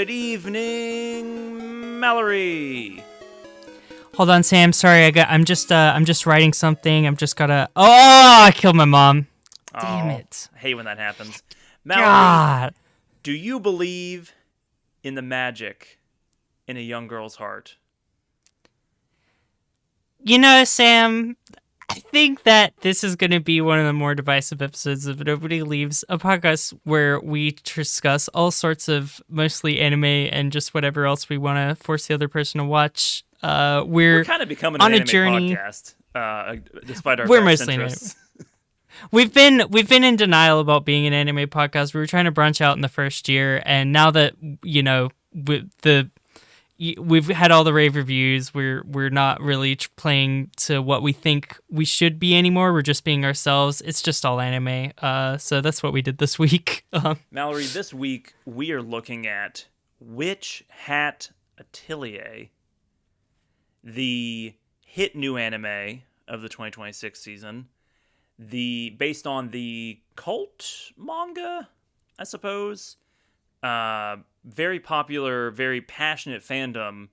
Good evening, Mallory. Hold on, Sam. Sorry, I'm just writing something. I'm just gotta. Oh, I killed my mom. Damn it! I hate when that happens. Mallory, God. do you believe in the magic in a young girl's heart? You know, Sam, I think that this is going to be one of the more divisive episodes of Nobody Leaves, a podcast where we discuss all sorts of mostly anime and just whatever else we want to force the other person to watch. We're kind of becoming on an a anime journey. Podcast, despite our We're best mostly an interests. We've been in denial about being an anime podcast. We were trying to branch out in the first year, and now that we've had all the rave reviews, we're not really playing to what we think we should be anymore. We're just being ourselves. It's just all anime. So that's what we did this week. Mallory, this week we are looking at Witch Hat Atelier, the hit new anime of the 2026 season. Based on the cult manga, I suppose. Very popular, very passionate fandom,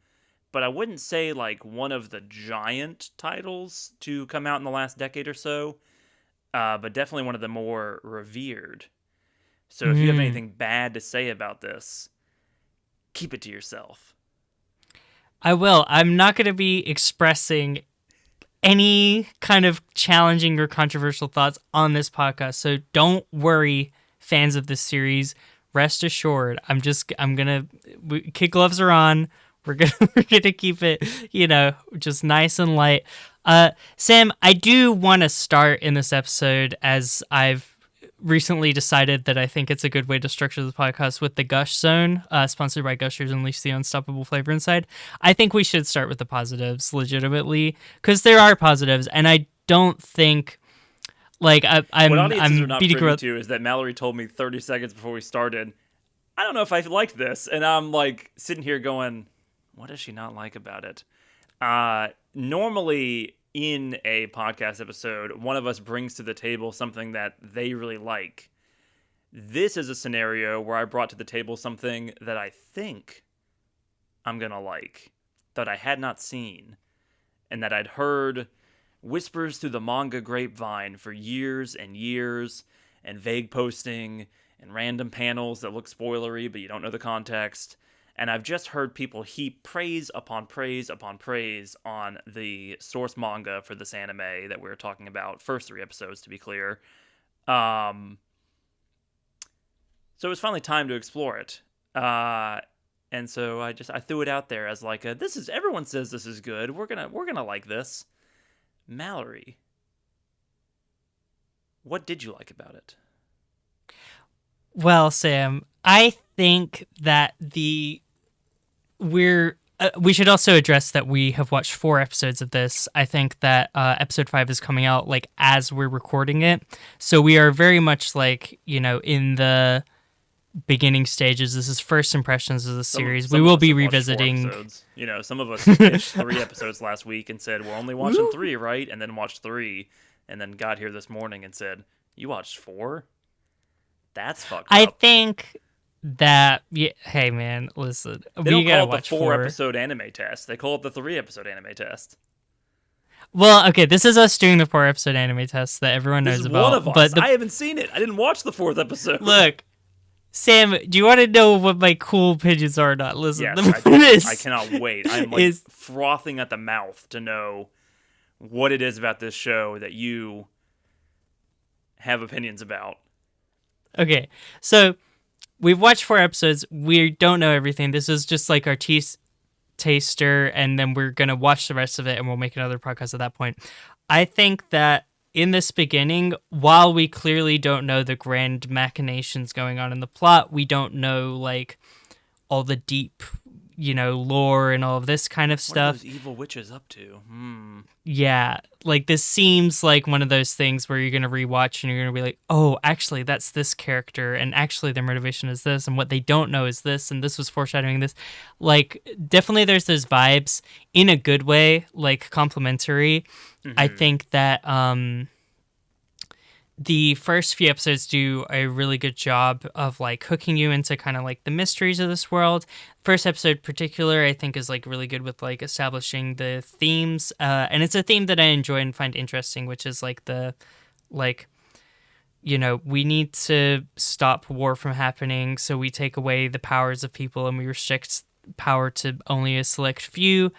but I wouldn't say like one of the giant titles to come out in the last decade or so, but definitely one of the more revered. So if you have anything bad to say about this, keep it to yourself. I will. I'm not going to be expressing any kind of challenging or controversial thoughts on this podcast. So don't worry, fans of this series. Rest assured, kid gloves are on. We're gonna keep it, just nice and light. Sam, I do want to start in this episode, as I've recently decided that I think it's a good way to structure the podcast, with the Gush Zone, sponsored by Gushers. Unleash the unstoppable flavor inside. I think we should start with the positives, legitimately, because there are positives, and I don't think. What audiences are not privy to is that Mallory told me 30 seconds before we started, I don't know if I liked this. And I'm like sitting here going, what does she not like about it? Normally in a podcast episode, one of us brings to the table something that they really like. This is a scenario where I brought to the table something that I think I'm going to like, that I had not seen, and that I'd heard whispers through the manga grapevine for years and years, and vague posting and random panels that look spoilery but you don't know the context. And I've just heard people heap praise upon praise upon praise on the source manga for this anime that we're talking about, first 3 episodes to be clear. So it was finally time to explore it. And so I threw it out there as like everyone says this is good. We're gonna like this. Mallory, what did you like about it? Well, Sam, I think that we should also address that we have watched 4 episodes of this. I think that episode 5 is coming out like as we're recording it, so we are very much like in the beginning stages. This is first impressions of the series. We will be revisiting. Some of us pitched 3 episodes last week and said we're only watching 3, right? And then watched 3, and then got here this morning and said, "You watched 4? That's fucked up." I think that hey man, listen, they don't call it the 4-episode anime test. They call it the 3-episode anime test. Well, okay, this is us doing the 4-episode anime test that everyone knows about. One of us. But I haven't seen it. I didn't watch the 4th episode. Look, Sam, do you want to know what my cool opinions are or not? Listen, yes, I cannot wait. I'm frothing at the mouth to know what it is about this show that you have opinions about. Okay, so we've watched 4 episodes. We don't know everything. This is just like our taster, and then we're going to watch the rest of it, and we'll make another podcast at that point. I think that in this beginning, while we clearly don't know the grand machinations going on in the plot, we don't know like all the deep, lore and all of this kind of stuff. What are those evil witches up to? Yeah, like this seems like one of those things where you're going to rewatch and you're going to be like, oh, actually that's this character, and actually their motivation is this, and what they don't know is this, and this was foreshadowing this. Like, definitely there's those vibes in a good way, like complimentary. Mm-hmm. I think that the first few episodes do a really good job of like hooking you into kind of like the mysteries of this world. First episode in particular, I think, is like really good with like establishing the themes, and it's a theme that I enjoy and find interesting, which is like the like, we need to stop war from happening, so we take away the powers of people and we restrict power to only a select few.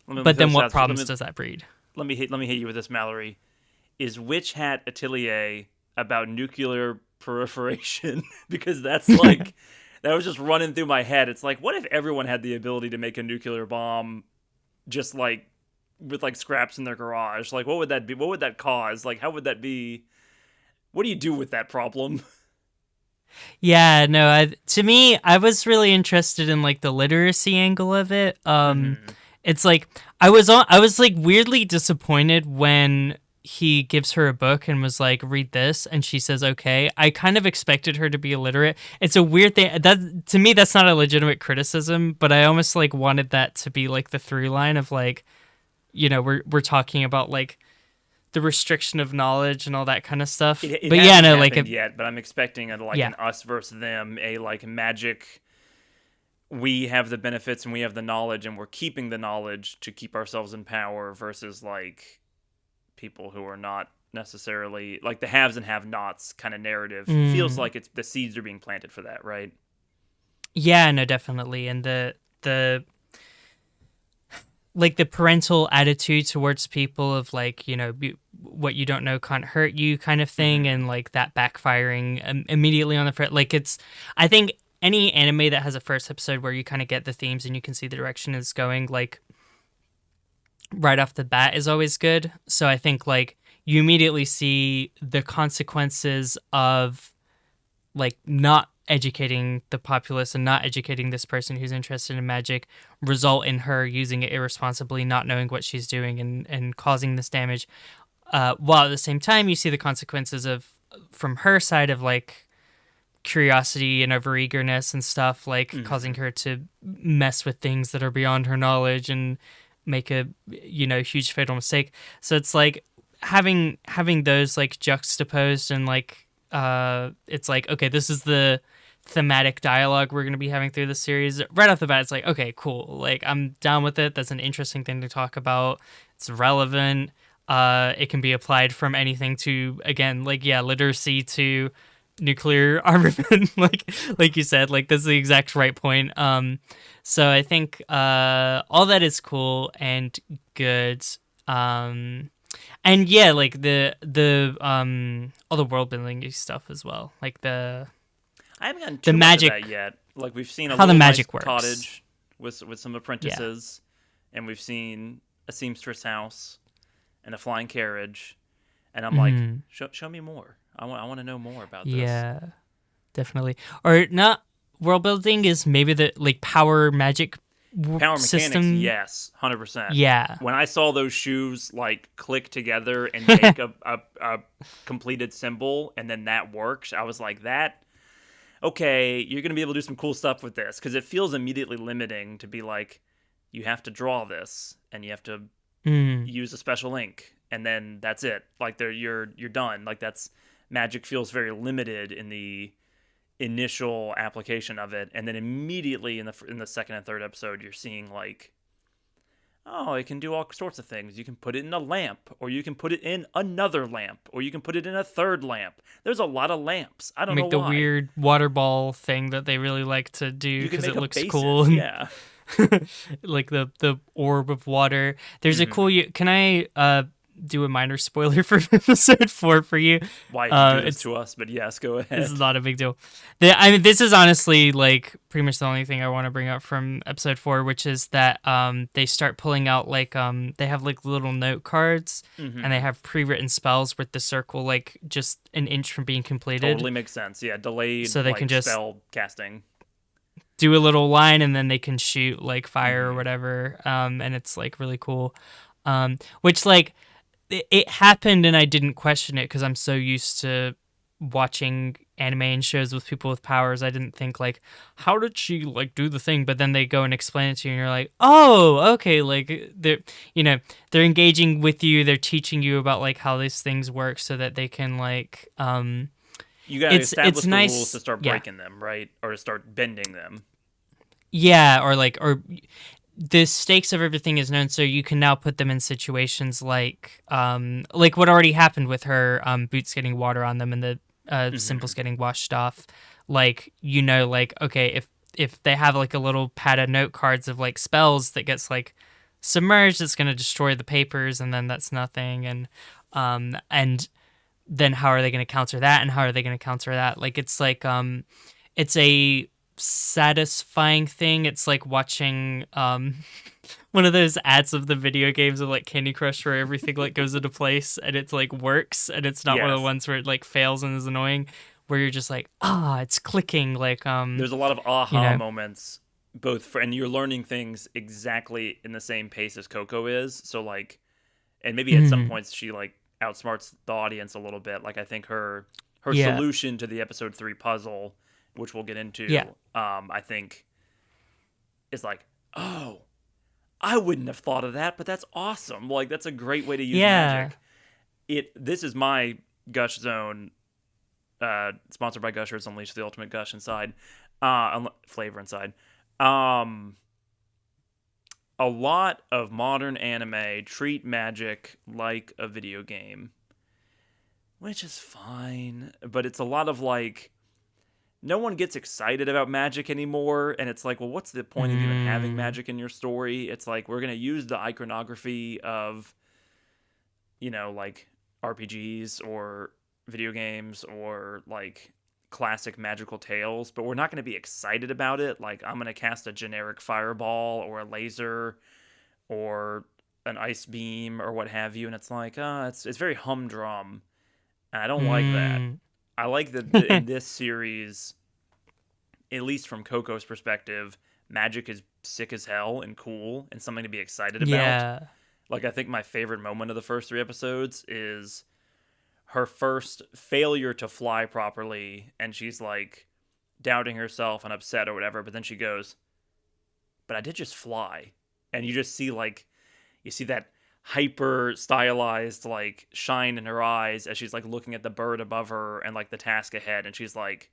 But then what problems does that breed? Let me hit you with this, Mallory. Is Witch Hat Atelier about nuclear proliferation? Because that's like, that was just running through my head. It's like, what if everyone had the ability to make a nuclear bomb just like with like scraps in their garage? Like, what would that be? What would that cause? Like, how would that be? What do you do with that problem? Yeah, no, to me, I was really interested in like the literacy angle of it. It's like I was like weirdly disappointed when he gives her a book and was like, read this, and she says okay. I kind of expected her to be illiterate. It's a weird thing that to me that's not a legitimate criticism, but I almost like wanted that to be like the through line of like, we're talking about like the restriction of knowledge and all that kind of stuff. It but yeah, no, like yet, but I'm expecting an us versus them, a like magic. We have the benefits and we have the knowledge and we're keeping the knowledge to keep ourselves in power versus like people who are not necessarily like the haves and have-nots kind of narrative. Feels like it's the seeds are being planted for that, right? Yeah, no, definitely. And the like the parental attitude towards people of like, what you don't know can't hurt you kind of thing, and like that backfiring immediately on the front. Like I think any anime that has a first episode where you kind of get the themes and you can see the direction it's going, like right off the bat is always good. So I think like you immediately see the consequences of like not educating the populace and not educating this person who's interested in magic result in her using it irresponsibly, not knowing what she's doing and causing this damage. While at the same time you see the consequences of from her side of like curiosity and overeagerness and stuff, like causing her to mess with things that are beyond her knowledge and make a huge fatal mistake. So it's like having those like juxtaposed and like it's like, okay, this is the thematic dialogue we're going to be having through the series. Right off the bat, it's like, okay, cool, like I'm down with it. That's an interesting thing to talk about. It's relevant. It can be applied from anything to, again, like, yeah, literacy to nuclear armament, like you said, like that's the exact right point. So I think all that is cool and good. And yeah, like the all the world building stuff as well. Like I haven't gotten too much of that yet. Like we've seen how the magic works. Cottage with some apprentices, and we've seen a seamstress house and a flying carriage, and I'm like, show me more. I want to know more about this. Yeah, definitely. Or not world building is maybe the like power magic system. Mechanics, yes, 100%. Yeah. When I saw those shoes like click together and make a completed symbol, and then that works, I was like, that. Okay, you're gonna be able to do some cool stuff with this, because it feels immediately limiting to be like, you have to draw this and you have to use a special ink, and then that's it. Like you're done. Like that's. Magic feels very limited in the initial application of it, and then immediately in the second and third episode, you're seeing like, oh, it can do all sorts of things. You can put it in a lamp, or you can put it in another lamp, or you can put it in a third lamp. There's a lot of lamps. I don't know why. Make the weird water ball thing that they really like to do because it looks cool. Yeah. Like the orb of water. There's a cool. Can I do a minor spoiler for episode 4 for you? Why did you do this to us? But yes, go ahead. This is not a big deal. This is honestly like pretty much the only thing I want to bring up from episode 4, which is that they start pulling out like they have like little note cards, and they have pre-written spells with the circle like just an inch from being completed. Totally makes sense. Yeah, delayed. So they can just spell casting. Do a little line, and then they can shoot like fire or whatever. And it's like really cool. Which like. It happened and I didn't question it because I'm so used to watching anime and shows with people with powers, I didn't think like, how did she like do the thing? But then they go and explain it to you, and you're like, oh, okay, like they're engaging with you, they're teaching you about like how these things work, so that they can like You gotta establish the nice, rules to start breaking them, right, or to start bending them. Yeah, or the stakes of everything is known, so you can now put them in situations like what already happened with her boots getting water on them and the symbols getting washed off. Like, like, okay, if they have like a little pad of note cards of like spells that gets like submerged, it's gonna destroy the papers, and then that's nothing. And then how are they gonna counter that? And how are they gonna counter that? Like, it's like it's a satisfying thing. It's like watching one of those ads of the video games of like Candy Crush where everything like goes into place and it's like works, and it's not one of the ones where it like fails and is annoying, where you're just like, it's clicking. Like there's a lot of aha moments, and you're learning things exactly in the same pace as Coco is. So like, and maybe at some points she like outsmarts the audience a little bit. Like, I think her solution to the episode 3 puzzle, which we'll get into, I think is like, oh, I wouldn't have thought of that, but that's awesome. Like, that's a great way to use magic. This is my Gush Zone, sponsored by Gushers. Unleash the ultimate gush inside, flavor inside. A lot of modern anime treat magic like a video game, which is fine, but it's a lot of like, no one gets excited about magic anymore, and it's like, well, what's the point of even having magic in your story? It's like, we're going to use the iconography of, like RPGs or video games or like classic magical tales, but we're not going to be excited about it. Like, I'm going to cast a generic fireball or a laser or an ice beam or what have you, and it's like, it's very humdrum, and I don't like that. I like that in this series, at least from Coco's perspective, magic is sick as hell and cool and something to be excited about. Yeah. Like, I think my favorite moment of the first 3 episodes is her first failure to fly properly, and she's like doubting herself and upset or whatever, but then she goes, but I did just fly. And you just see like, you see that hyper stylized like shine in her eyes as she's like looking at the bird above her and like the task ahead, and she's like,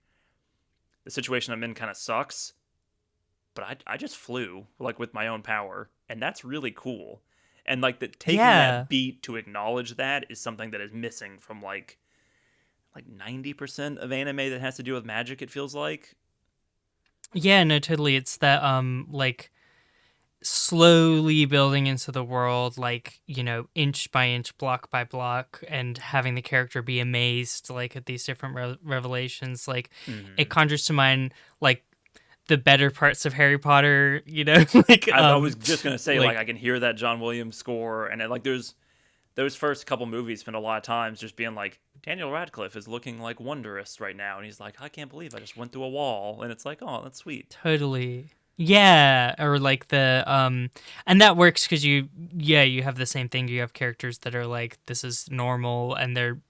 the situation I'm in kind of sucks, but I just flew like with my own power, and that's really cool. And like taking that beat to acknowledge that is something that is missing from like 90% of anime that has to do with magic, it feels like. Yeah, no, totally. It's that like slowly building into the world, like, inch by inch, block by block, and having the character be amazed like at these different revelations. Like, it conjures to mind like the better parts of Harry Potter, like I was just gonna say, like I can hear that John Williams score, and like there's those first couple movies spend a lot of times just being like, Daniel Radcliffe is looking like wondrous right now, and he's like, I can't believe I just went through a wall, and it's like, oh, that's sweet. Totally. Yeah, or like the and that works because you have the same thing. You have characters that are like, this is normal, and they're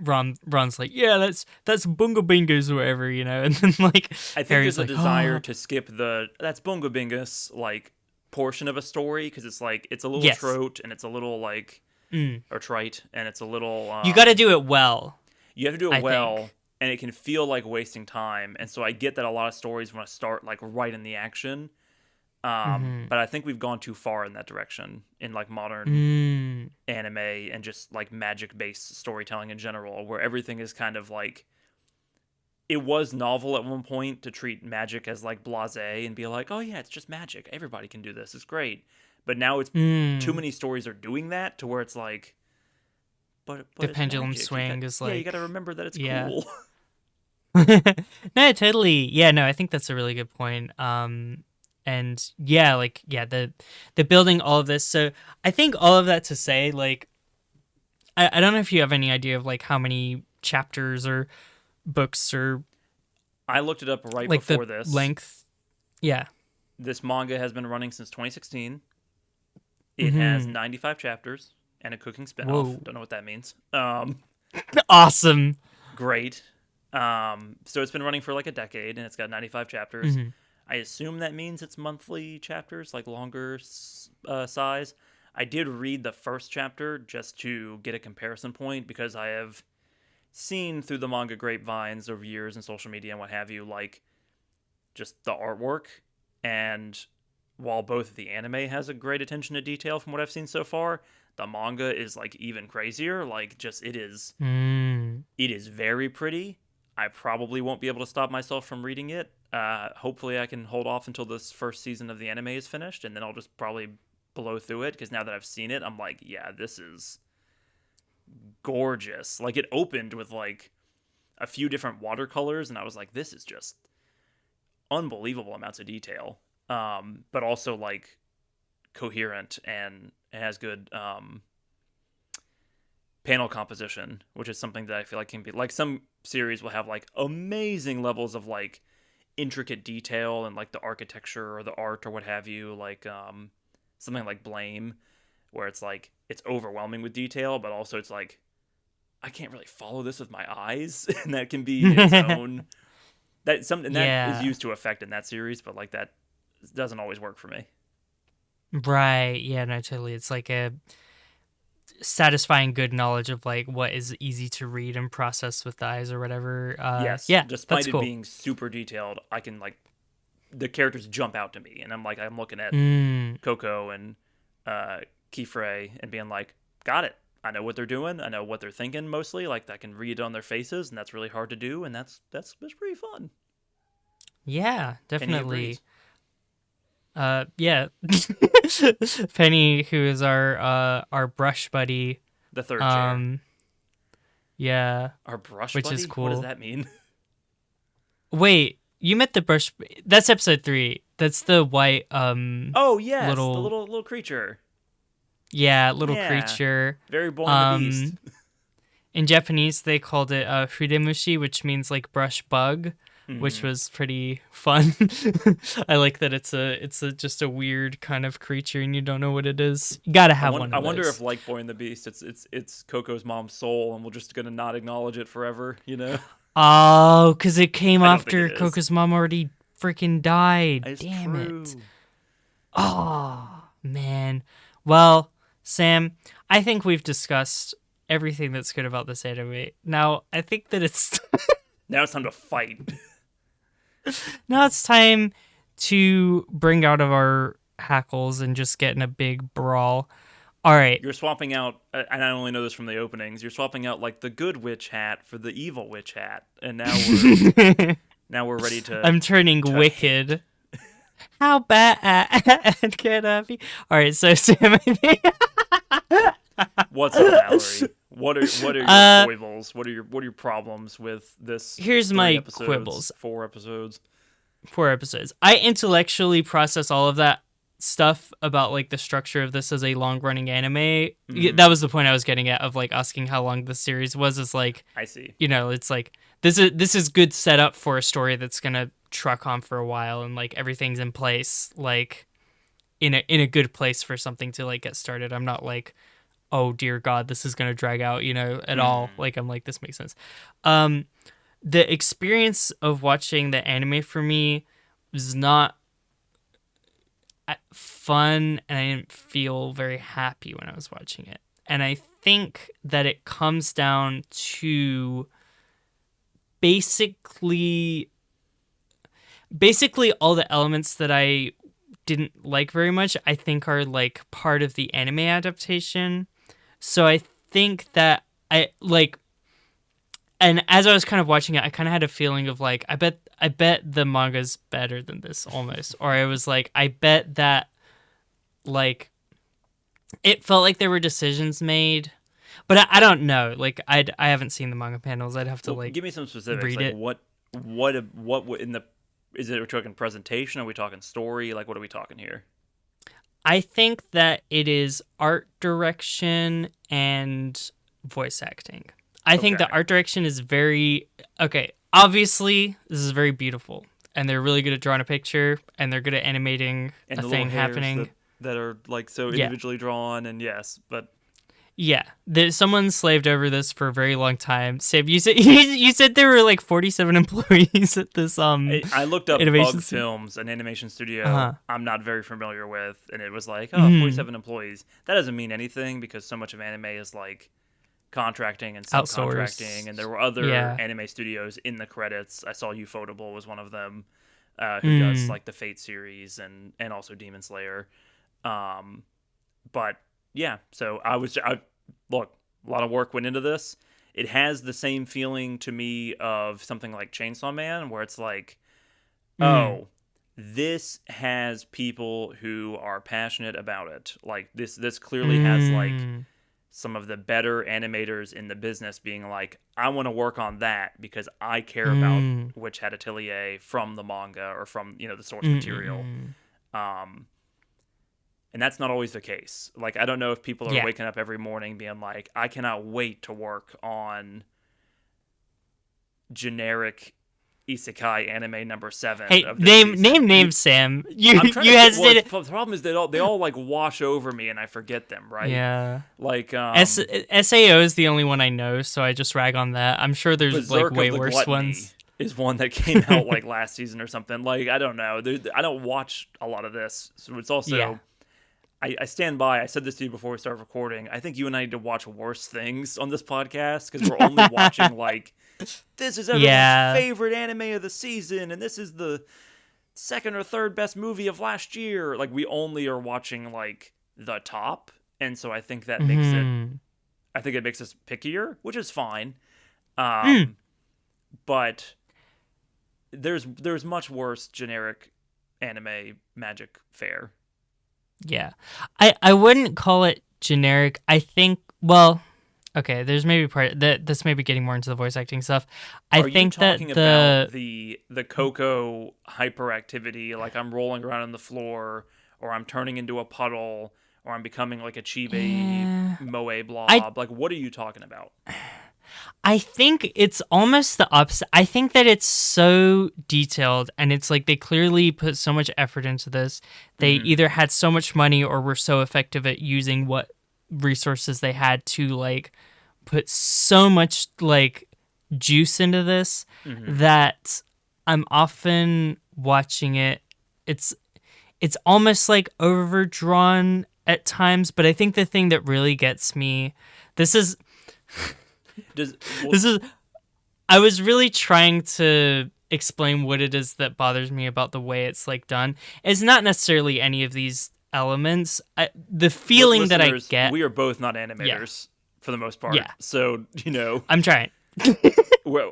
Ron's like, yeah, that's Bunga Bingus or whatever, and then like I think Harry's there's a desire to skip that's Bunga Bingus like portion of a story, because it's like, it's a little trite, and it's a little like or trite, and it's a little you got to do it well. You have to do it well. And it can feel like wasting time. And so I get that a lot of stories want to start like right in the action. But I think we've gone too far in that direction in like modern anime and just like magic-based storytelling in general, where everything is kind of like, it was novel at one point to treat magic as like blasé and be like, oh yeah, it's just magic. Everybody can do this. It's great. But now it's too many stories are doing that to where it's like, but the pendulum swing is like, you got to remember that it's cool. No, totally. Yeah, no, I think that's a really good point. And the building all of this. So I think all of that to say, like, I don't know if you have any idea of like how many chapters or books or I looked it up right like before the this. Length. Yeah. This manga has been running since 2016. It has 95 chapters and a cooking spinoff. Don't know what that means. Awesome. Great. So it's been running for like a decade, and it's got 95 chapters. Mm-hmm. I assume that means it's monthly chapters, like longer size. I did read the first chapter just to get a comparison point because I have seen through the manga grapevines over years and social media and what have you, like just the artwork. And while both the anime has a great attention to detail from what I've seen so far, the manga is like even crazier. Like just it is very pretty. I probably won't be able to stop myself from reading it. Hopefully I can hold off until this first season of the anime is finished, and then I'll just probably blow through it, because now that I've seen it, I'm like, yeah, this is gorgeous. Like, it opened with like a few different watercolors, and I was like, this is just unbelievable amounts of detail, but also like coherent, and it has good panel composition, which is something that I feel like can be like, some series will have like amazing levels of like intricate detail and like the architecture or the art or what have you, like something like Blame, where it's like it's overwhelming with detail, but also it's like I can't really follow this with my eyes, and that can be its own that something that is used to effect in that series, but like that doesn't always work for me. Right. Yeah, no, totally. It's like a satisfying good knowledge of like what is easy to read and process with the eyes or whatever. Yes. Yeah, despite that's it cool. being super detailed, I can like the characters jump out to me, and I'm looking at Coco and Kifre and being like, got it. I know what they're doing. I know what they're thinking mostly. Like, I can read it on their faces, and that's really hard to do, and that's pretty fun. Yeah, definitely. Yeah. Penny, who is our brush buddy. The third chair. Yeah. Our brush which buddy? Is cool. What does that mean? Wait, you met the brush... That's episode 3. That's the white, Oh, yes, the little creature. Yeah, creature. Very Boy and the Beast. In Japanese, they called it fudemushi, which means like brush bug, which was pretty fun. I like that it's just a weird kind of creature, and you don't know what it is. You gotta have one of those. I wonder if, like Boy and the Beast, it's Coco's mom's soul, and we're just gonna not acknowledge it forever, you know? Oh, because it came after Coco's mom already freaking died. Damn it. Oh, man. Well, Sam, I think we've discussed everything that's good about this anime. Now, I think that it's... Now it's time to fight. Now it's time to bring out of our hackles and just get in a big brawl. All right. You're swapping out, and I only know this from the openings, you're swapping out like the good witch hat for the evil witch hat. And now we're ready to... I'm turning wicked. How bad can I be? All right, so Sam, what's up, Mallory? What are your foibles? What are your problems with this? Here's my quibbles. 4 episodes. 4 episodes. I intellectually process all of that stuff about like the structure of this as a long-running anime. That was the point I was getting at, of like asking how long the series was. Is like, I see. You know, it's like this is good setup for a story that's gonna truck on for a while, and like everything's in place, like in a good place for something to like get started. I'm not like, oh dear God, this is gonna drag out, you know, at all. Like, I'm like, this makes sense. The experience of watching the anime for me was not fun, and I didn't feel very happy when I was watching it. And I think that it comes down to basically all the elements that I didn't like very much, I think are like part of the anime adaptation. So I think that I like, and as I was kind of watching it, I kind of had a feeling of like, I bet the manga's better than this almost. Or I was like, I bet that like it felt like there were decisions made, but I don't know. Like I haven't seen the manga panels. I'd have to like give me some specifics. Read like it. What in the, is it, are we talking presentation? Are we talking story? Like, what are we talking here? I think that it is art direction and voice acting. I think the art direction is very... Okay, obviously, this is very beautiful. And they're really good at drawing a picture, and they're good at animating a thing happening. That are, like, so individually drawn, and yes, but... Yeah, someone slaved over this for a very long time. Sam, you said you said there were like 47 employees at this I looked up animation Bug Films, an animation studio Uh-huh. I'm not very familiar with, and it was like, oh, Mhm. 47 employees. That doesn't mean anything because so much of anime is like contracting and subcontracting, Outsourced. and there were other Yeah. anime studios in the credits. I saw Ufotable was one of them, who does Mm. like the Fate series and also Demon Slayer. But yeah, so look, a lot of work went into this. It has the same feeling to me of something like Chainsaw Man, where it's like, oh, this has people who are passionate about it. Like this clearly has like Mm. some of the better animators in the business being like, I want to work on that because I care about Mm. Witch Hat Atelier from the manga or from, the source Mm, material. And that's not always the case. Like, I don't know if people are Yeah. waking up every morning being like, I cannot wait to work on generic isekai anime number 7 Hey, of this name season. names, Sam. You I'm trying you to hesitated. the problem is they all like wash over me and I forget them, right? Yeah. Like SAO is the only one I know, so I just rag on that. I'm sure there's Berserk like way of the worse Gluttony ones. is one that came out like last season or something. Like, I don't know. I don't watch a lot of this, so it's also. Yeah. I stand by. I said this to you before we started recording. I think you and I need to watch worse things on this podcast because we're only watching like this is everyone's favorite anime of the season, and this is the second or third best movie of last year. Like, we only are watching like the top, and so I think that makes it. Mhm. I think it makes us pickier, which is fine. But there's much worse generic anime magic fare. Yeah. I wouldn't call it generic. I think, well, okay, there's maybe part that this may be getting more into the voice acting stuff. Are you talking about the Coco hyperactivity, like I'm rolling around on the floor, or I'm turning into a puddle, or I'm becoming like a chibi moe blob? Like, what are you talking about? I think it's almost the opposite. I think that it's so detailed and it's like they clearly put so much effort into this. They either had so much money or were so effective at using what resources they had to like put so much like juice into this that I'm often watching it. It's almost like overdrawn at times, but I think the thing that really gets me, I was really trying to explain what it is that bothers me about the way it's like done. It's not necessarily any of these elements. The feeling that I get. We are both not animators for the most part. Yeah. So, I'm trying.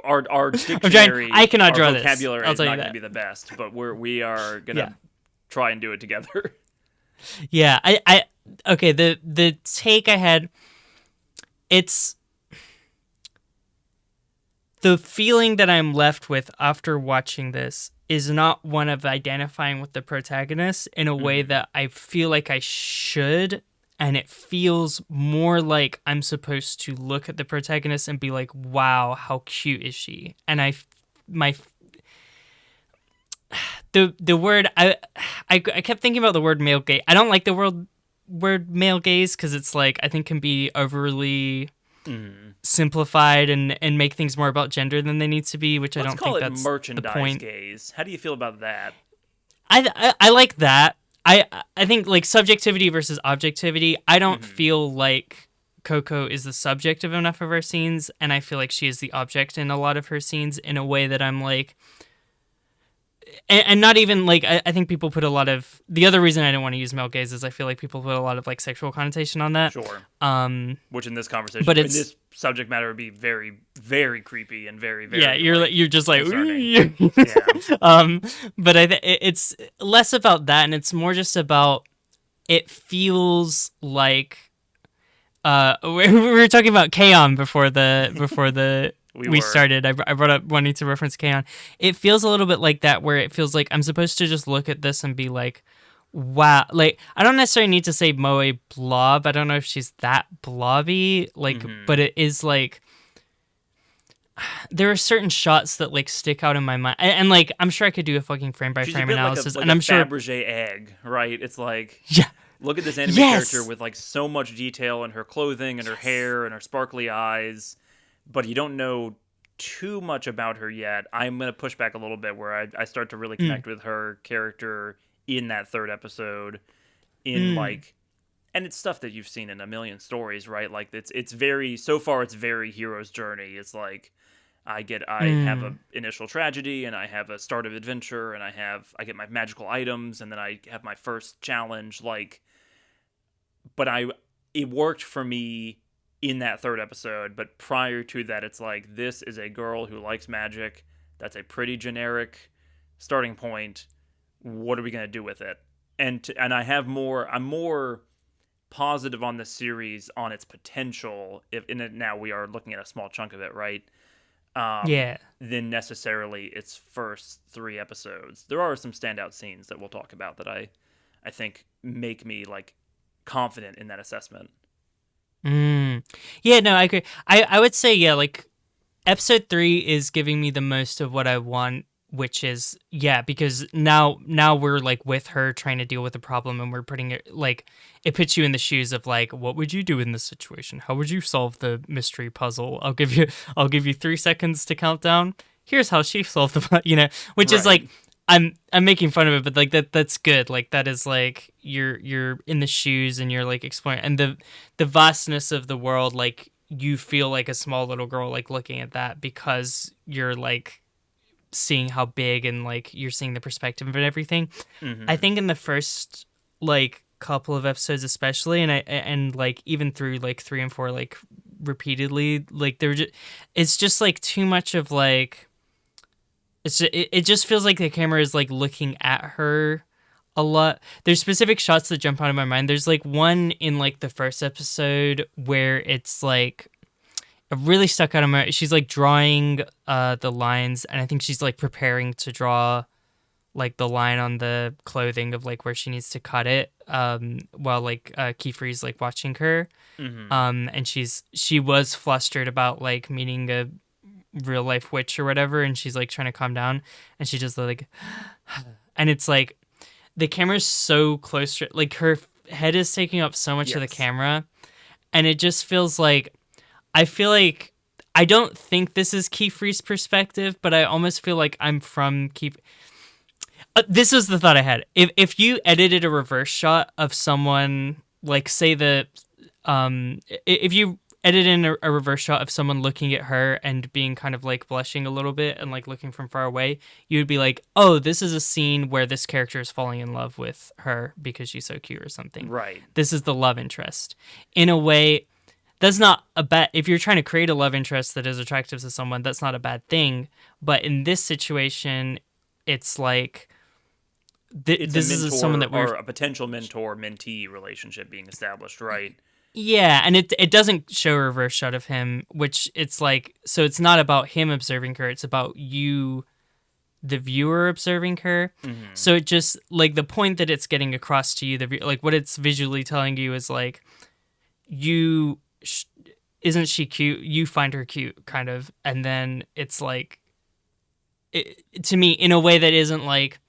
our dictionary, I cannot draw our this. vocabulary I'll is tell you not going that. to be the best, but we are going to try and do it together. Yeah, okay, the take I had, it's the feeling that I'm left with after watching this is not one of identifying with the protagonist in a way that I feel like I should, and it feels more like I'm supposed to look at the protagonist and be like, wow, how cute is she? And the word I kept thinking about the word male gaze. I don't like the word male gaze because it's like I think can be overly simplified and make things more about gender than they need to be, which I don't think that's merchandise the point. gaze. How do you feel about that? I like that. I think like subjectivity versus objectivity. I don't feel like Coco is the subject of enough of her scenes, and I feel like she is the object in a lot of her scenes in a way that I'm like. And not even like I think people put a lot of the other reason I don't want to use male gaze is I feel like people put a lot of like sexual connotation on that. Sure. Which in this conversation, but in this subject matter would be very, very creepy and very, very you're just like yeah. But it's less about that and it's more just about it feels like we were talking about K-On! before the we started. I brought up wanting to reference K-On! It feels a little bit like that, where it feels like I'm supposed to just look at this and be like, wow. Like, I don't necessarily need to say moe blob. I don't know if she's that blobby. Like, but it is like, there are certain shots that like stick out in my mind. And like, I'm sure I could do a fucking frame by frame analysis. Like and I'm sure Fabergé egg, right? It's like, yeah. look at this anime Yes! character with like so much detail in her clothing and her hair and her sparkly eyes, but you don't know too much about her yet. I'm going to push back a little bit where I start to really connect with her character in that third episode in like, and it's stuff that you've seen in a million stories, right? Like it's very, so far it's very hero's journey. It's like I have a initial tragedy and I have a start of adventure and I get my magical items and then I have my first challenge. Like, but it worked for me in that third episode, but prior to that, it's like, this is a girl who likes magic. That's a pretty generic starting point. What are we going to do with it? And I'm more positive on the series on its potential. Now we are looking at a small chunk of it, right? Than necessarily its first 3 episodes. There are some standout scenes that we'll talk about that I think make me like confident in that assessment. Yeah, no, I agree. I would say, yeah, like episode 3 is giving me the most of what I want, which is, yeah, because now we're like with her trying to deal with the problem and we're putting it like, it puts you in the shoes of like, what would you do in this situation? How would you solve the mystery puzzle? I'll give you 3 seconds to count down. Here's how she solved the, which is like, I'm making fun of it, but like that's good. Like that is like you're in the shoes and you're like exploring, and the vastness of the world. Like you feel like a small little girl like looking at that because you're like seeing how big and like you're seeing the perspective of everything. I think in the first like couple of episodes especially, and like even through like 3 and 4 like repeatedly, like it's just like too much of like. It just feels like the camera is like looking at her a lot. There's specific shots that jump out of my mind. There's like one in like the first episode where it's like it really stuck out of my. She's like drawing the lines, and I think she's like preparing to draw like the line on the clothing of like where she needs to cut it. While like Kiefer's like watching her, and she was flustered about like meeting a real life witch or whatever, and she's like trying to calm down, and she just like and it's like the camera's so close to, like her head is taking up so much of the camera, and it just feels like I feel like I don't think this is Kiefer's perspective, but I almost feel like I'm from Kiefer. This was the thought I had. If you edited a reverse shot of someone, like say if you edit in a reverse shot of someone looking at her and being kind of like blushing a little bit and like looking from far away, you would be like, oh, this is a scene where this character is falling in love with her because she's so cute or something. Right. This is the love interest. In a way, that's not a bad, if you're trying to create a love interest that is attractive to someone, that's not a bad thing. But in this situation, it's like, this is someone that or a potential mentor-mentee relationship being established, right? Yeah, and it doesn't show a reverse shot of him, which it's like, so it's not about him observing her, it's about you, the viewer, observing her. So it just, like, the point that it's getting across to you, like, what it's visually telling you is, like, isn't she cute? You find her cute, kind of. And then it's, like, to me, in a way that isn't, like,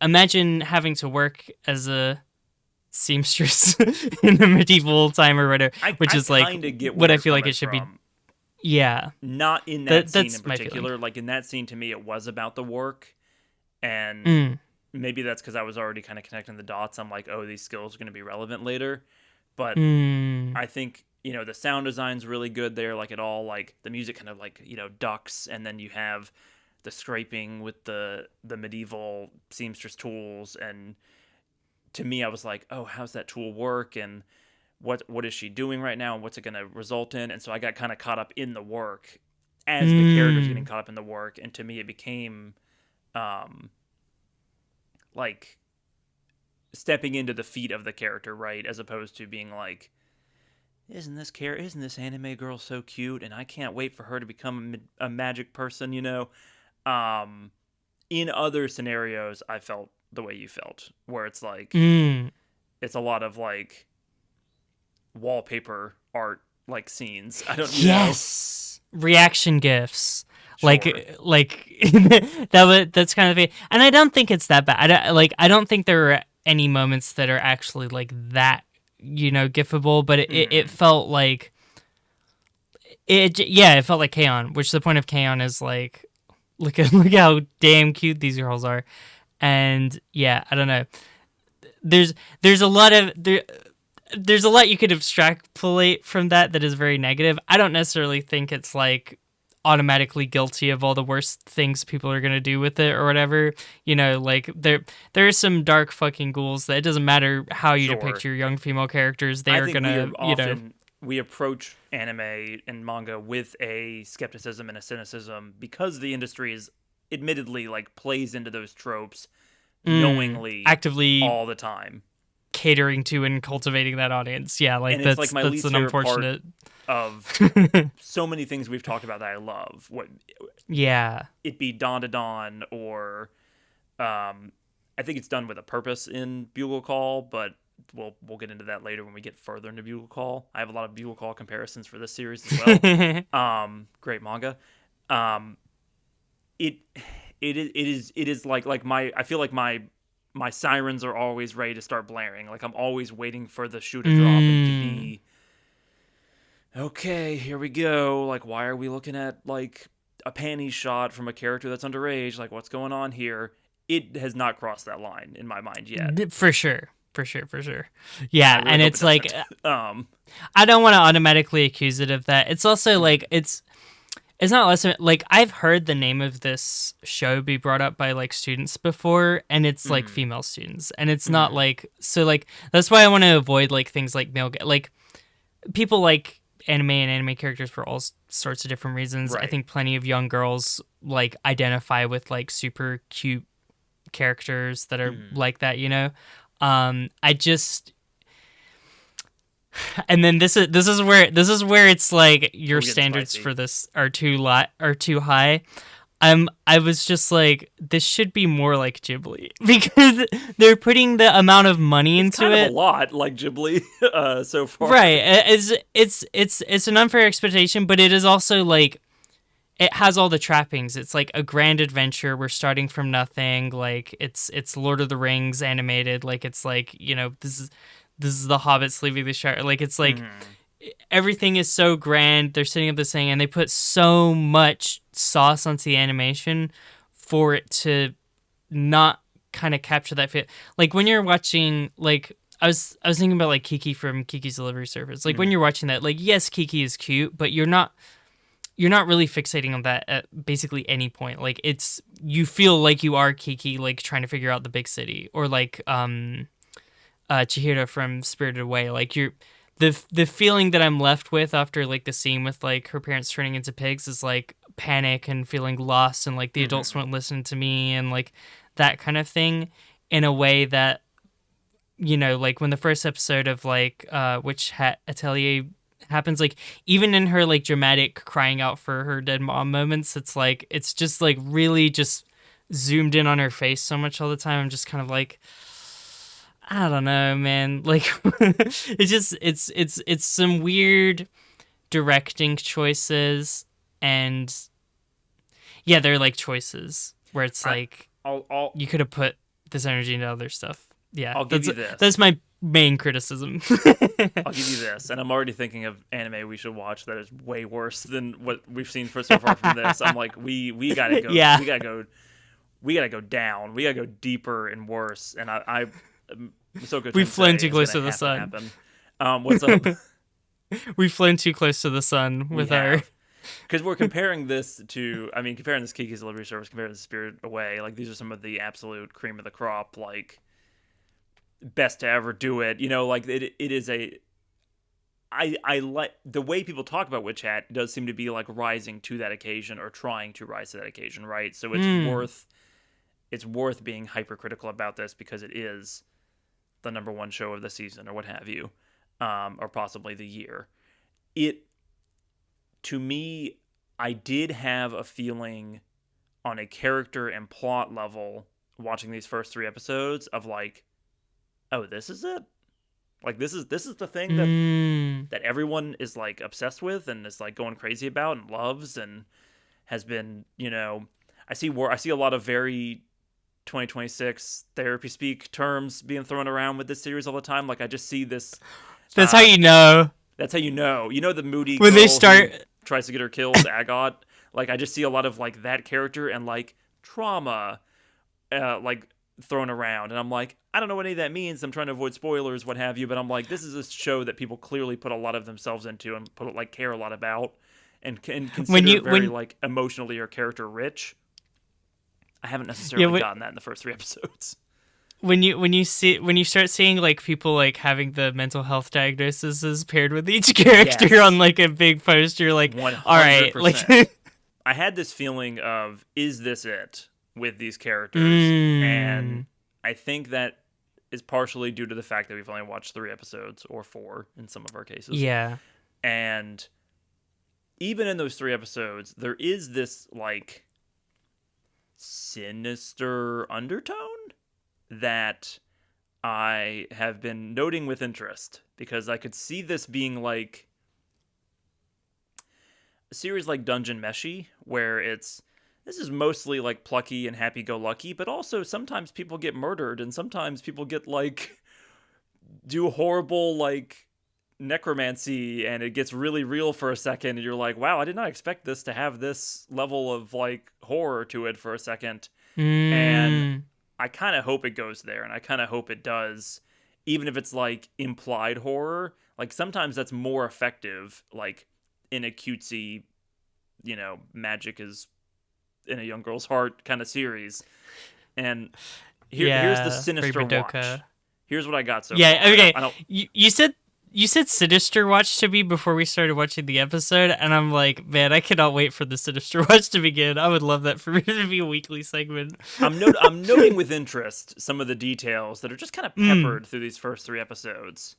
imagine having to work as a seamstress in the medieval time or whatever, which is like what I feel like it should be. Yeah, not in that scene in particular. Like in that scene, to me, it was about the work, and maybe that's because I was already kind of connecting the dots. I'm like, oh, these skills are going to be relevant later. But I think the sound design's really good there. Like it all, like the music kind of like ducks, and then you have the scraping with the medieval seamstress tools, and to me, I was like, oh, how's that tool work? And what is she doing right now? And what's it going to result in? And so I got kind of caught up in the work as the character's getting caught up in the work. And to me, it became like stepping into the feet of the character, right? As opposed to being like, isn't this anime girl so cute? And I can't wait for her to become a magic person, In other scenarios, I felt the way you felt, where it's like it's a lot of like wallpaper art like scenes. I don't know. Reaction gifs. Sure. Like that's kind of it. And I don't think it's that bad. I don't think there are any moments that are actually like that, gifable, but it felt like it felt like K-On!, which the point of K-On! Is like, look how damn cute these girls are. And yeah, I don't know. There's a lot you could extrapolate from that is very negative. I don't necessarily think it's like automatically guilty of all the worst things people are going to do with it or whatever. Like there are some dark fucking ghouls that it doesn't matter how you depict your young female characters. They are going to, we approach anime and manga with a skepticism and a cynicism because the industry is admittedly like plays into those tropes knowingly, actively, all the time, catering to and cultivating that audience. Yeah, like and that's like my that's least an favorite unfortunate part of so many things we've talked about that I love. It be Dawn to Dawn, or I think it's done with a purpose in Bugle Call, but we'll get into that later when we get further into Bugle Call. I have a lot of Bugle Call comparisons for this series as well. Great manga. It is like my, I feel like my sirens are always ready to start blaring. Like I'm always waiting for the shoe to drop and to be okay, here we go. Like, why are we looking at like a panty shot from a character that's underage? Like, what's going on here? It has not crossed that line in my mind yet. For sure. Yeah, really, and it's like I don't want to automatically accuse it of that. It's also like it's not less like I've heard the name of this show be brought up by like students before, and it's like female students, and it's not like, so like that's why I want to avoid like things like male, like people like anime and anime characters for all sorts of different reasons. Right. I think plenty of young girls like identify with like super cute characters that are like that, I just, and then this is where it's like your standards for this are too high. I was just like, this should be more like Ghibli, because they're putting the amount of money into kind it. Of a lot like Ghibli so far. Right. It's an unfair expectation, but it is also like, it has all the trappings. It's like a grand adventure. We're starting from nothing. Like it's Lord of the Rings animated. Like it's like, this is the hobbits leaving the Shire. Like it's like everything is so grand. They're setting up this thing, and they put so much sauce onto the animation for it to not kind of capture that feel. Like when you're watching, like I was thinking about like Kiki from Kiki's Delivery Service. Like when you're watching that, like yes, Kiki is cute, but you're not really fixating on that at basically any point. Like you feel like you are Kiki, like trying to figure out the big city, or like Chihiro from Spirited Away. Like the feeling that I'm left with after like the scene with like her parents turning into pigs is like panic and feeling lost, and like the adults won't listen to me, and like that kind of thing, in a way that, like when the first episode of like Witch Hat Atelier happens, like even in her like dramatic crying out for her dead mom moments, it's like it's just like really just zoomed in on her face so much all the time. I'm just kind of like, I don't know, man. Like it's some weird directing choices, and yeah, they're like choices where it's like you could have put this energy into other stuff. Yeah, I'll give you this. That's my main criticism. I'll give you this, and I'm already thinking of anime we should watch that is way worse than what we've seen so far from this. I'm like, we gotta go. Yeah. We gotta go down. We gotta go deeper and worse. And I'm so good. We've flown too close to the sun. What's up? We've flown too close to the sun with our. Because we're comparing this to, comparing this Kiki's Delivery Service, comparing this Spirited Away. Like these are some of the absolute cream of the crop. Like. Best to ever do it, like it is I like the way people talk about Witch Hat does seem to be like rising to that occasion, or trying to rise to that occasion, right? So it's worth being hypercritical about this, because it is the number one show of the season, or what have you, or possibly the year. To me, I did have a feeling on a character and plot level watching these first 3 episodes of like, oh, this is it? Like, this is the thing that everyone is, like, obsessed with and is, like, going crazy about and loves and has been, I see a lot of very 2026 therapy speak terms being thrown around with this series all the time. Like, I just see this. That's how you know. That's how you know. You know the moody When girl they start... who tries to get her killed, Agot? Like, I just see a lot of, like, that character and, like, trauma, like, thrown around. And I'm like, I don't know what any of that means. I'm trying to avoid spoilers, what have you. But I'm like, this is a show that people clearly put a lot of themselves into and care a lot about. And consider very, like, emotionally or character rich. I haven't necessarily gotten that in the first 3 episodes. When you start seeing like people like having the mental health diagnoses paired with each character on like a big poster, like 100%. All right, like I had this feeling of, is this it with these characters? And I think that is partially due to the fact that we've only watched 3 episodes or 4 in some of our cases. Yeah. And even in those 3 episodes, there is this like sinister undertone that I have been noting with interest, because I could see this being like a series like Dungeon Meshi, where this is mostly like plucky and happy-go-lucky, but also sometimes people get murdered and sometimes people get like do horrible like necromancy and it gets really real for a second and you're like, wow, I did not expect this to have this level of like horror to it for a second. And I kind of hope it goes there, and I kind of hope it does, even if it's like implied horror. Like sometimes that's more effective, like in a cutesy, you know, magic is in a young girl's heart kind of series. And here's the sinister watch. Here's what I got so far. Okay. You said Sinister Watch to me before we started watching the episode, and I'm like, man, I cannot wait for the Sinister Watch to begin. I would love that for me to be a weekly segment. I'm noting with interest some of the details that are just kind of peppered through these first 3 episodes.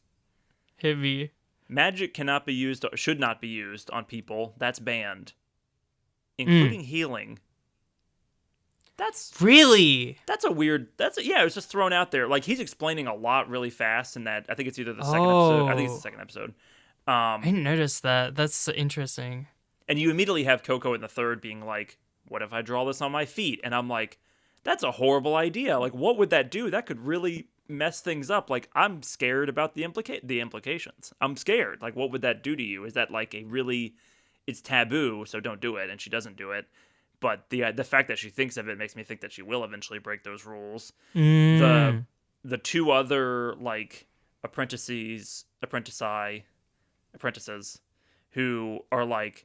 Hit me. Magic cannot be used, should not be used on people. That's banned. Including healing. That's really. Yeah, it was just thrown out there. Like, he's explaining a lot really fast in that. I think it's either the second episode. I think it's the second episode. I didn't notice that. That's interesting. And you immediately have Coco in the third being like, what if I draw this on my feet? And I'm like, that's a horrible idea. Like, what would that do? That could really mess things up. Like, I'm scared about the implications. I'm scared. Like, what would that do to you? Is that like it's taboo, so don't do it. And she doesn't do it. But the fact that she thinks of it makes me think that she will eventually break those rules. The 2 other like apprentices who are like,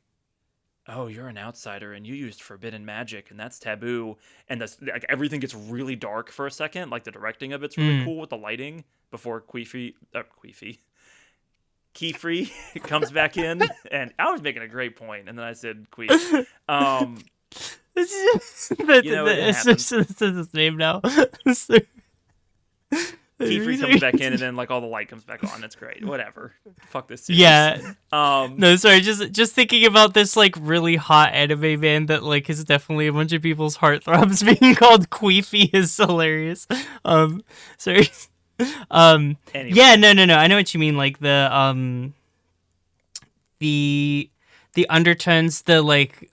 oh, you're an outsider and you used forbidden magic and that's taboo, and like everything gets really dark for a second. Like the directing of it's really cool with the lighting before Kiefer comes back in, and I was making a great point, and then I said Queef. It's his name now. Kiefer comes back in, and then like all the light comes back on. It's great. Whatever. Fuck this series. Yeah. No, sorry. Just thinking about this like really hot anime band that like is definitely a bunch of people's heartthrobs being called Queefy is hilarious. Sorry. Anyway. Yeah. No. I know what you mean. Like the undertones, the like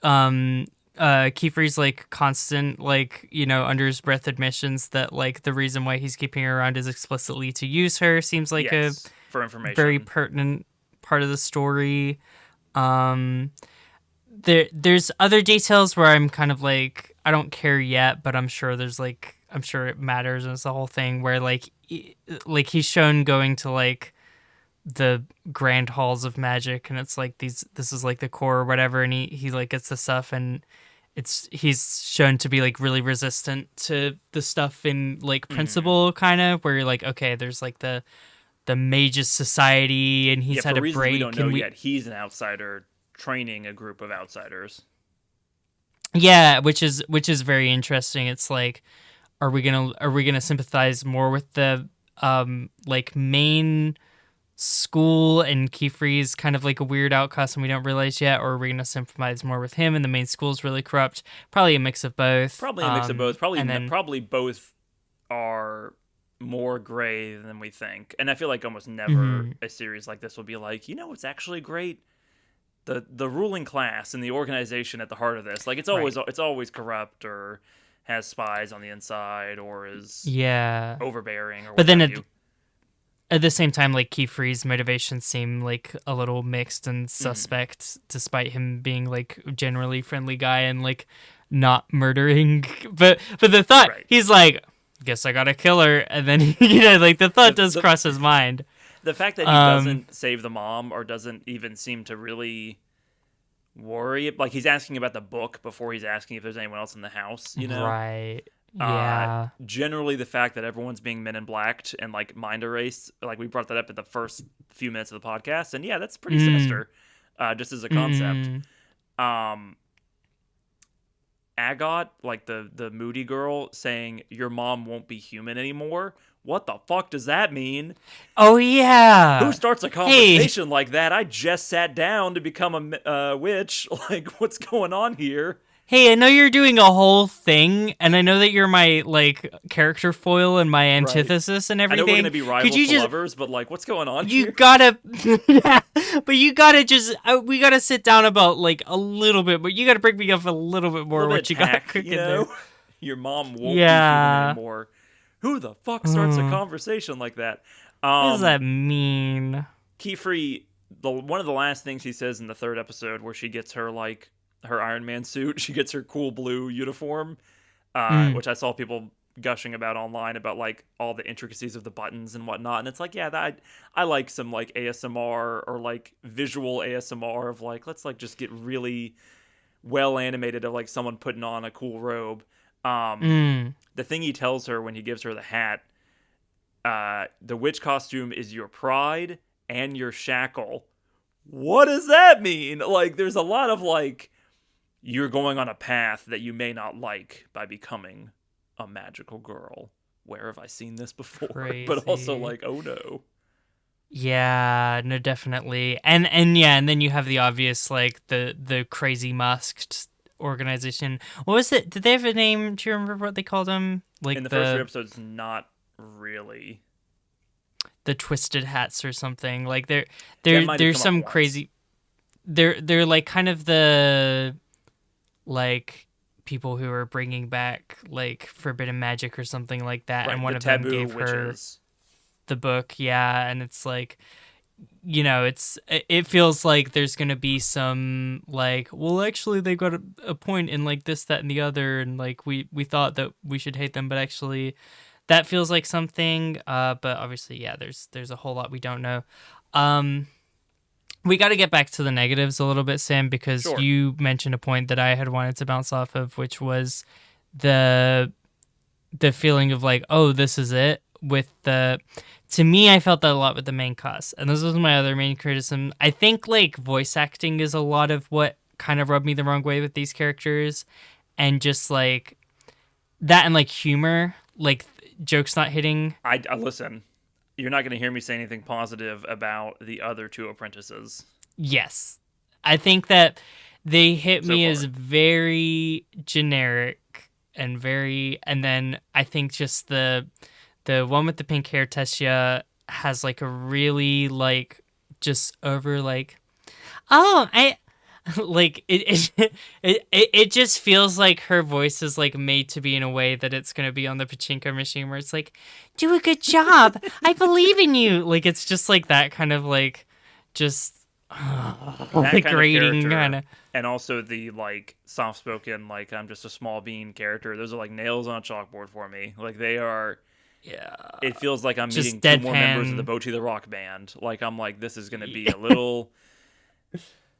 Kiefer's like constant like, you know, under his breath admissions that like the reason why he's keeping her around is explicitly to use her seems like for information, very pertinent part of the story. There's other details where I'm kind of like, I don't care yet, but I'm sure it matters, and it's the whole thing where like he's shown going to like the grand halls of magic, and it's like this is like the core or whatever, and he like gets the stuff, and he's shown to be like really resistant to the stuff in like principle kind of, where you're like, okay, there's like the mages society, and he's had a break. We don't know yet. He's an outsider training a group of outsiders. Yeah, which is very interesting. It's like, are we gonna sympathize more with the like main school, and Kiefer's kind of like a weird outcast and we don't realize yet, or are we gonna sympathize more with him and the main school's really corrupt? Probably a mix of both. Probably both are more gray than we think. And I feel like almost never a series like this will be like, you know what's actually great? The ruling class and the organization at the heart of this. Like it's always corrupt or has spies on the inside or is overbearing or what But then have you. at the same time, like Kiefer's motivations seem like a little mixed and suspect, despite him being like a generally friendly guy and like not murdering. But the thought, he's like, guess I gotta kill her, and then like the thought does cross his mind. The fact that he doesn't save the mom or doesn't even seem to really worry, like he's asking about the book before he's asking if there's anyone else in the house, Right. Yeah. Generally, the fact that everyone's being Men in Blacked and like mind erased, like we brought that up in the first few minutes of the podcast, and yeah, that's pretty sinister, just as a concept. Agot, like the moody girl, saying your mom won't be human anymore. What the fuck does that mean? Oh yeah. Who starts a conversation like that? I just sat down to become a witch. Like, what's going on here? Hey, I know you're doing a whole thing, and I know that you're my like character foil and my antithesis and everything. I know we're gonna be rivals to lovers, but like, what's going on you here? Gotta, but you gotta just we gotta sit down about like a little bit, but you gotta break me up a little bit more. What you got cooking there? Your mom won't be human anymore. Who the fuck starts a conversation like that? What does that mean? Kiefer, one of the last things he says in the third episode, where she gets her like her Iron Man suit, she gets her cool blue uniform, which I saw people gushing about online about like all the intricacies of the buttons and whatnot, and it's like, yeah, I like some like ASMR or like visual ASMR of like, let's like just get really well animated of like someone putting on a cool robe. The thing he tells her when he gives her the hat, the witch costume is your pride and your shackle. What does that mean? Like, there's a lot of like, you're going on a path that you may not like by becoming a magical girl. Where have I seen this before? Crazy. But also like, oh no. Yeah, no, definitely. And then you have the obvious, like the crazy masked organization. What was it? Did they have a name? Do you remember what they called them? Like in the first 3 episodes, not really. The Twisted Hats or something. Like there's some crazy. They're like kind of the like people who are bringing back like forbidden magic or something like that, right, and one of them gave witches. Her the book, and it's like, it feels like there's gonna be some like, well, actually they got a point in like this, that, and the other, and like we thought that we should hate them, but actually that feels like something. But obviously, there's a whole lot we don't know. We got to get back to the negatives a little bit, Sam, because you mentioned a point that I had wanted to bounce off of, which was the feeling of like, oh, this is it. To me, I felt that a lot with the main cast, and this was my other main criticism. I think like voice acting is a lot of what kind of rubbed me the wrong way with these characters, and just like that, and like humor, like jokes not hitting. I listen. You're not going to hear me say anything positive about the other two apprentices. Yes. I think that they hit me as very generic and then I think just the one with the pink hair, Tessia, has like a really like just over like, oh, I like it just feels like her voice is like made to be in a way that it's going to be on the pachinko machine where it's like, do a good job, I believe in you. Like it's just like that kind of like just the grating kind of, and also the like soft spoken like I'm just a small bean character. Those are like nails on a chalkboard for me. Like they are. Yeah, it feels like I'm meeting two more members of the Bocchi the Rock band. Like I'm like, this is going to be a little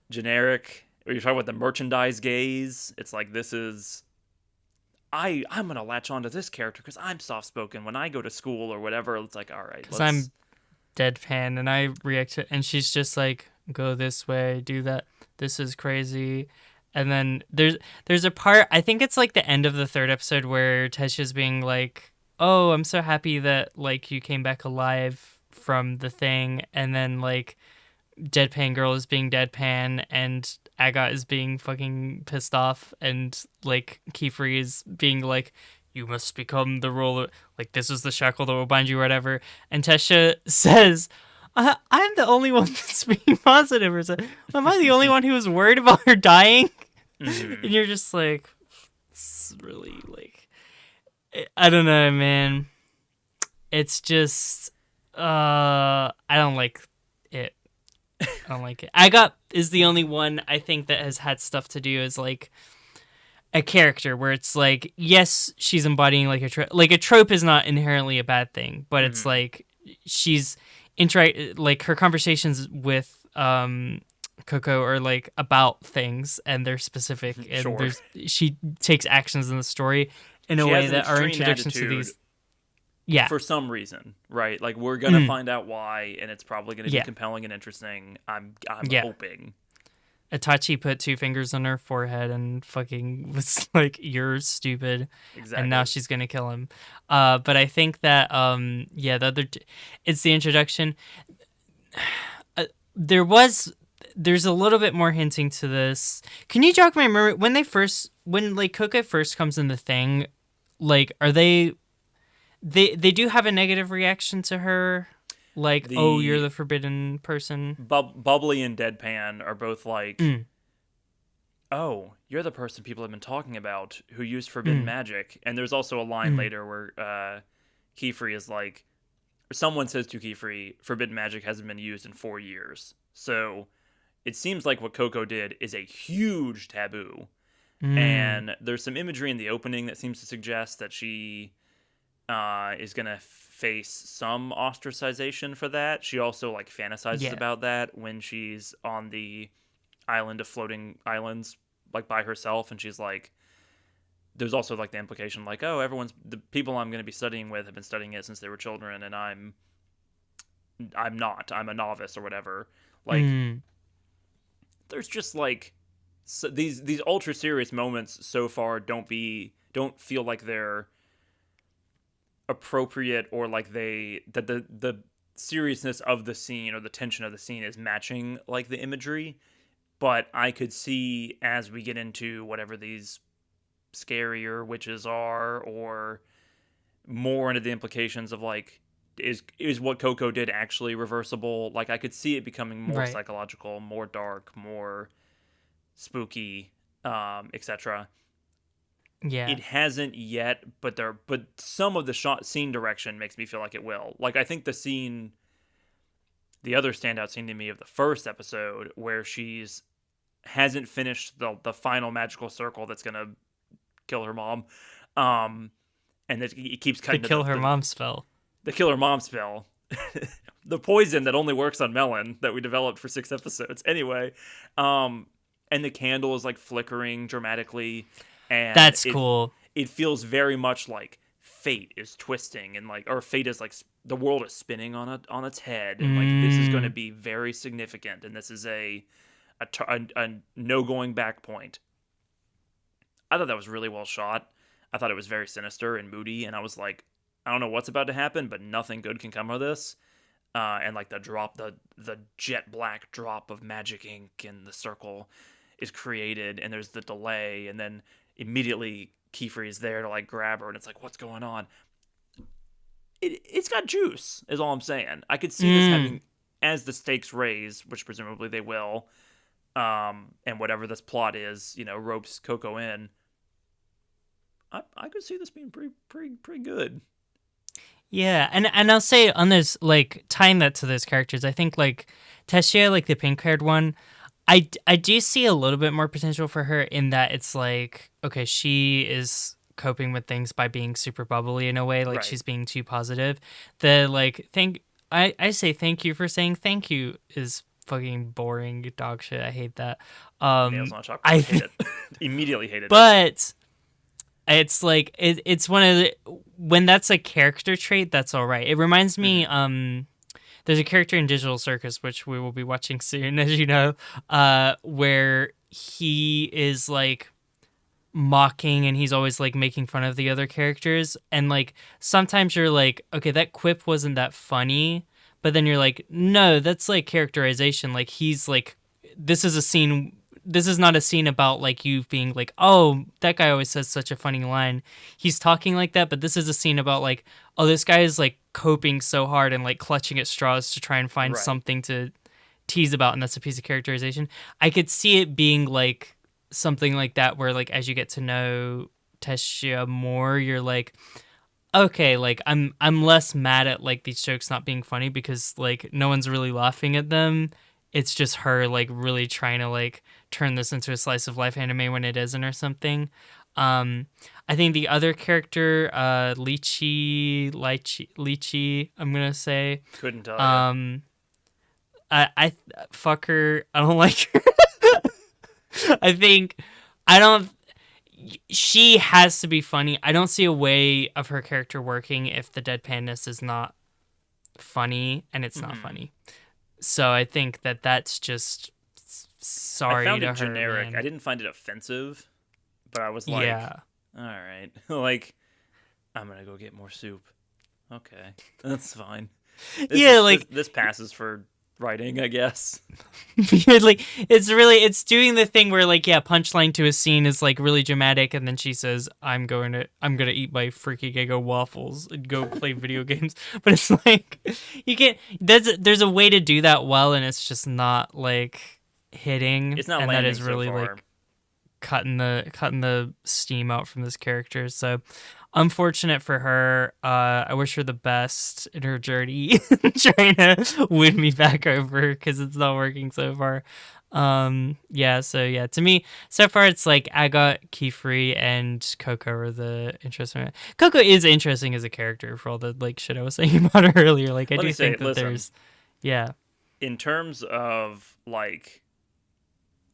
generic. Or you're talking about the merchandise gaze. It's like, this is, I'm going to latch onto this character because I'm soft spoken when I go to school or whatever. It's like, all right, because I'm deadpan and I react to, and she's just like, go this way, do that. This is crazy. And then there's a part, I think it's like the end of the third episode where Tessia's being like, oh, I'm so happy that like you came back alive from the thing. And then like Deadpan Girl is being deadpan and Agot is being fucking pissed off, and like Kiefer is being like, you must become the ruler, like this is the shackle that will bind you or whatever. And Tessia says, I'm the only one that's being positive, or something. Am I the only one who was worried about her dying? Mm-hmm. And you're just like, it's really like, I don't know, man. It's just I don't like it. I don't like it. I got is the only one I think that has had stuff to do is like a character where it's like, yes, she's embodying like a trope. Like a trope is not inherently a bad thing, but it's like she's like her conversations with Coco are like about things and they're specific and Sure. she takes actions in the story in a She way has an that our extreme introductions to attitude these for some reason, right? Like we're gonna find out why, and it's probably gonna be Yeah. compelling and interesting. I'm Yeah. hoping. Itachi put 2 fingers on her forehead and fucking was like, "You're stupid," Exactly. and now she's gonna kill him. But I think that yeah, it's the introduction. There's a little bit more hinting to this. Can you jog my memory when like Coco first comes in the thing, like are they do have a negative reaction to her? Like, oh, you're the forbidden person. Bubbly and Deadpan are both like, oh, you're the person people have been talking about who used forbidden magic. And there's also a line later where Keyfree is like, or someone says to Keyfree, forbidden magic hasn't been used in 4 years. So it seems like what Coco did is a huge taboo. And there's some imagery in the opening that seems to suggest that she is gonna face some ostracization for that. She also like fantasizes about that when she's on the island of floating islands, like by herself, and she's like, there's also like the implication like, oh, the people I'm gonna be studying with have been studying it since they were children, and I'm a novice or whatever. Like, there's just like these ultra serious moments so far don't feel like they're appropriate or like the seriousness of the scene or the tension of the scene is matching like the imagery. But I could see as we get into whatever these scarier witches are, or more into the implications of like, is what Coco did actually reversible? Like I could see it becoming more psychological, more dark, more spooky, etc. Yeah. It hasn't yet, but some of the scene direction makes me feel like it will. Like I think the other standout scene to me of the first episode where she's hasn't finished the final magical circle that's gonna kill her mom, and it keeps cutting the kill her mom spell. The kill her mom spell. The poison that only works on melon that we developed for 6 episodes. Anyway, and the candle is like flickering dramatically. And that's cool. It feels very much like fate is twisting and like, or fate is like the world is spinning on its head, and like this is going to be very significant, and this is a no going back point. I thought that was really well shot. I thought it was very sinister and moody, and I was like, I don't know what's about to happen, but nothing good can come of this. And like the jet black drop of magic ink and the circle is created, and there's the delay, and then immediately Keyfree is there to like grab her, and it's like, what's going on? It's got juice, is all I'm saying. I could see this having, as the stakes raise, which presumably they will, and whatever this plot is, ropes Coco in. I could see this being pretty good. Yeah, and I'll say on this, like tying that to those characters, I think like Tessia, like the pink-haired one, I do see a little bit more potential for her in that it's like, okay, she is coping with things by being super bubbly in a way, like she's being too positive. The like I say thank you for saying thank you is fucking boring dog shit. I hate that. Nails on chocolate. I hate it. Immediately hated it. But it's like it's one of the, when that's a character trait, that's all right. It reminds me there's a character in Digital Circus, which we will be watching soon, as you know, where he is like mocking and he's always like making fun of the other characters, and like sometimes you're like, okay, that quip wasn't that funny, but then you're like, no, that's like characterization. Like he's like, this is not a scene about like you being like, oh, that guy always says such a funny line, he's talking like that, but this is a scene about like, oh, this guy is like coping so hard and like clutching at straws to try and find something to tease about, and that's a piece of characterization. I could see it being like something like that, where like as you get to know Tessia more, you're like, okay, like I'm less mad at like these jokes not being funny because like no one's really laughing at them. It's just her like really trying to like turn this into a slice of life anime when it isn't or something. Um, I think the other character, Lychee, I'm gonna say, Couldn't tell you. um, I fuck her. I don't like her. I think I don't. She has to be funny. I don't see a way of her character working if the deadpanness is not funny, and it's not funny. So I think that's just I sorry found to it her, generic. man. I didn't find it offensive, but I was like, Yeah. all right, like I'm gonna go get more soup. Okay, that's fine. Yeah, like This passes for writing, I guess. like it's doing the thing where like yeah, punchline to a scene is like really dramatic, and then she says I'm gonna eat my freaking Eggo waffles and go play video games. But it's like you can't. There's a way to do that well, and it's just not like hitting, It's not and that landing is so really far. like cutting the steam out from this character. So unfortunate for her. I wish her the best in her journey, trying to win me back over because it's not working so far. Yeah. So yeah, to me, so far it's like Agot, Keyfree, and Coco are the interesting. Coco is interesting as a character for all the like shit I was saying about her earlier. Like I Let me do say, think that listen, there's, yeah. in terms of like,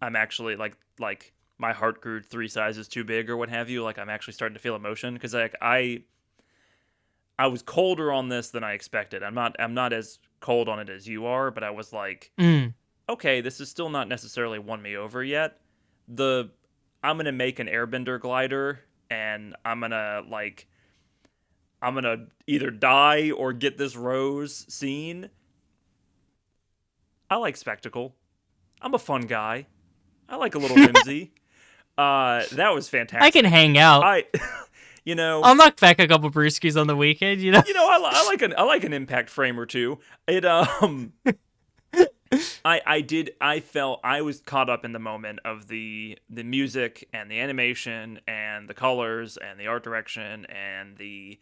I'm actually like my heart grew 3 sizes too big or what have you. Like I'm actually starting to feel emotion because like I was colder on this than I expected. I'm not as cold on it as you are, but I was like, Mm. okay, this is still not necessarily won me over yet. I'm gonna make an airbender glider and I'm gonna either die or get this rose scene. I like spectacle. I'm a fun guy. I like a little whimsy. That was fantastic. I can hang out. I you know, I'll knock back a couple brewskis on the weekend. You know. I like an impact frame or two. It I felt I was caught up in the moment of the music and the animation and the colors and the art direction and the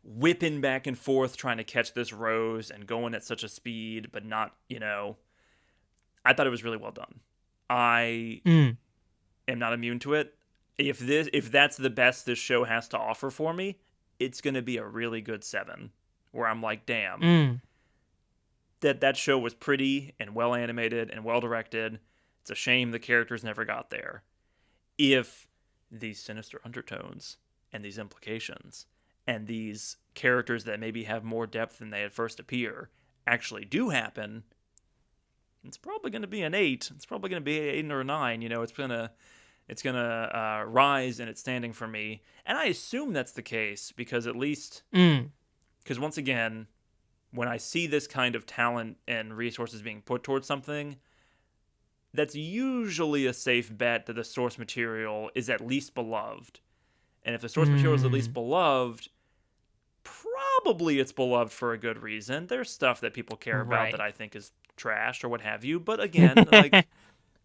whipping back and forth trying to catch this rose and going at such a speed but not, I thought it was really well done. I Mm. am not immune to it. If that's the best this show has to offer for me, it's going to be a really good 7 where I'm like, damn. Mm. That show was pretty and well animated and well directed. It's a shame the characters never got there. If these sinister undertones and these implications and these characters that maybe have more depth than they at first appear actually do happen, it's probably going to be an 8. It's probably going to be an 8 or a 9. It's gonna rise in its standing for me, and I assume that's the case because at least because once again, when I see this kind of talent and resources being put towards something, that's usually a safe bet that the source material is at least beloved. And if the source material is at least beloved, probably it's beloved for a good reason. There's stuff that people care about Right. that I think is trash or what have you, but again, like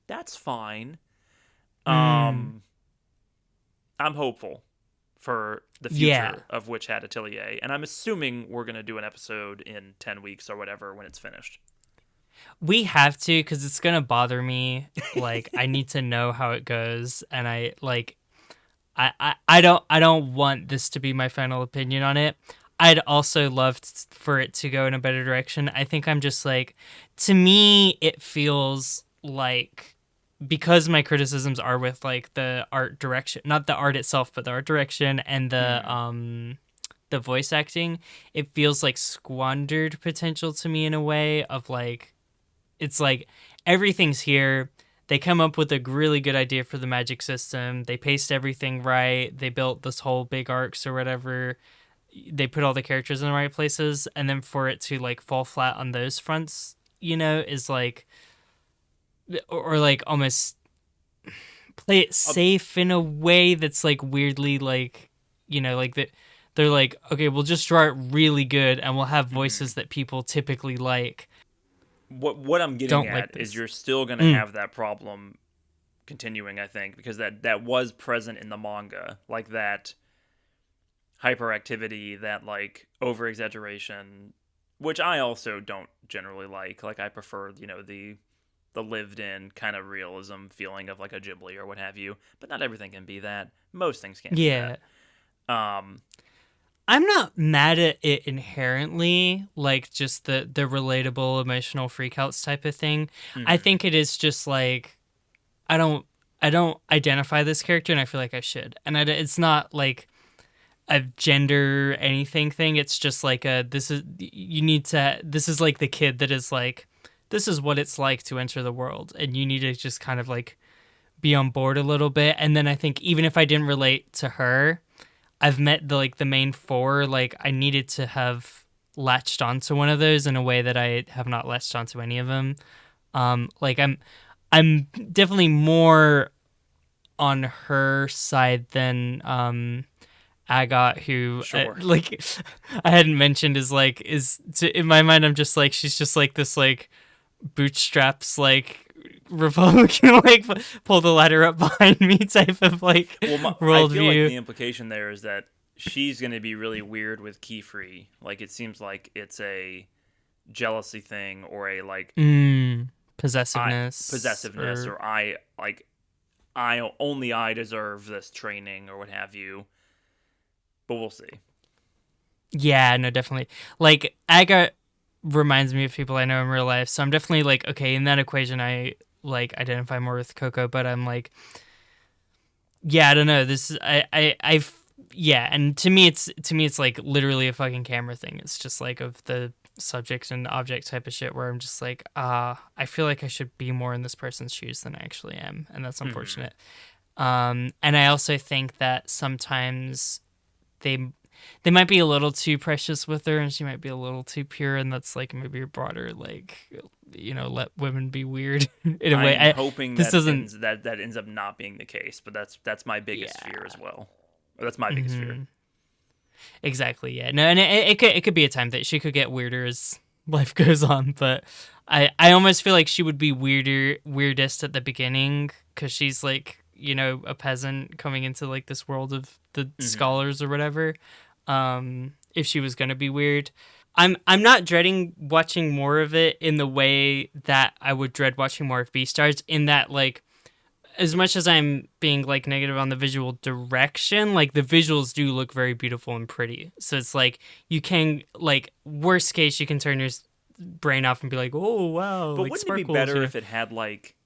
that's fine. I'm hopeful for the future Yeah. of Witch Hat Atelier, and I'm assuming we're going to do an episode in 10 weeks or whatever when it's finished. We have to because it's gonna bother me. Like I need to know how it goes, and I don't want this to be my final opinion on it. I'd also love for it to go in a better direction. I think I'm just like, to me, it feels like because my criticisms are with like the art direction, not the art itself, but the art direction and the voice acting, it feels like squandered potential to me in a way of like, it's like everything's here. They come up with a really good idea for the magic system. They paced everything right. They built this whole big arcs or whatever. They put all the characters in the right places, and then for it to like fall flat on those fronts, is like, or like almost play it safe in a way that's like weirdly like, like that they're like, okay, we'll just draw it really good and we'll have voices that people typically like. What I'm getting at is you're still going to have that problem continuing, I think, because that was present in the manga. Like that, hyperactivity, that like over exaggeration, which I also don't generally like. Like I prefer, the lived in kind of realism feeling of like a Ghibli or what have you. But not everything can be that. Most things can't be Yeah. that. Um, I'm not mad at it inherently, like just the relatable emotional freakouts type of thing. I mhm. think it is just like I don't I don't identify this character, and I feel like I should. And it's not like a gender anything thing. It's just like this is like the kid that is like, this is what it's like to enter the world, and you need to just kind of like be on board a little bit. And then I think even if I didn't relate to her, I've met the main four. Like I needed to have latched onto one of those in a way that I have not latched onto any of them. Like I'm definitely more on her side than Agot, who Sure. like I hadn't mentioned in my mind. I'm just like, she's just like this like bootstraps like Republican like pull the ladder up behind me type of like Well, I feel like worldview. the implication there is that she's going to be really weird with Keyfree. Like it seems like it's a jealousy thing, or a like Possessiveness or I deserve this training or what have you. But we'll see. yeah, no, definitely. Like Agot reminds me of people I know in real life, so I'm definitely like, okay, in that equation I like identify more with Coco, but I'm like, yeah, I don't know. This is I've yeah, and to me it's like literally a fucking camera thing. It's just like of the subject and object type of shit where I'm just like, I feel like I should be more in this person's shoes than I actually am, and that's unfortunate. And I also think that sometimes they might be a little too precious with her, and she might be a little too pure, and that's like maybe a broader like, let women be weird in a way. I'm hoping This that doesn't. that ends up not being the case, but that's my biggest fear as well. Or that's my biggest fear. Mhm. Exactly. Yeah. No, and it could be a time that she could get weirder as life goes on, but I almost feel like she would be weirdest at the beginning because she's like, a peasant coming into like this world of the scholars or whatever. If she was gonna be weird, I'm not dreading watching more of it in the way that I would dread watching more of Beastars. In that, like, as much as I'm being like negative on the visual direction, like the visuals do look very beautiful and pretty. So it's like you can, like, worst case, you can turn your brain off and be like, oh wow, But like wouldn't it be sparkles. better if it had like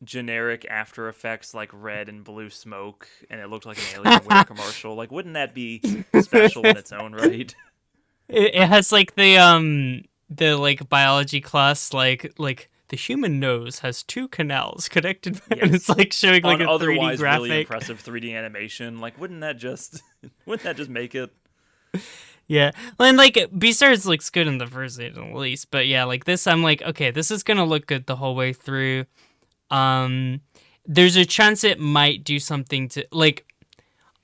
generic After Effects, like red and blue smoke, and it looked like an Alienware commercial? Like, wouldn't that be special in its own right? It has like the like biology class like the human nose has two canals connected, and it's like showing like On a 3D otherwise graphic. really impressive 3D animation, like wouldn't that just make it? Yeah, and like Beastars looks good in the first season at least, but yeah, like this, I'm like, okay, this is gonna look good the whole way through. There's a chance it might do something to like.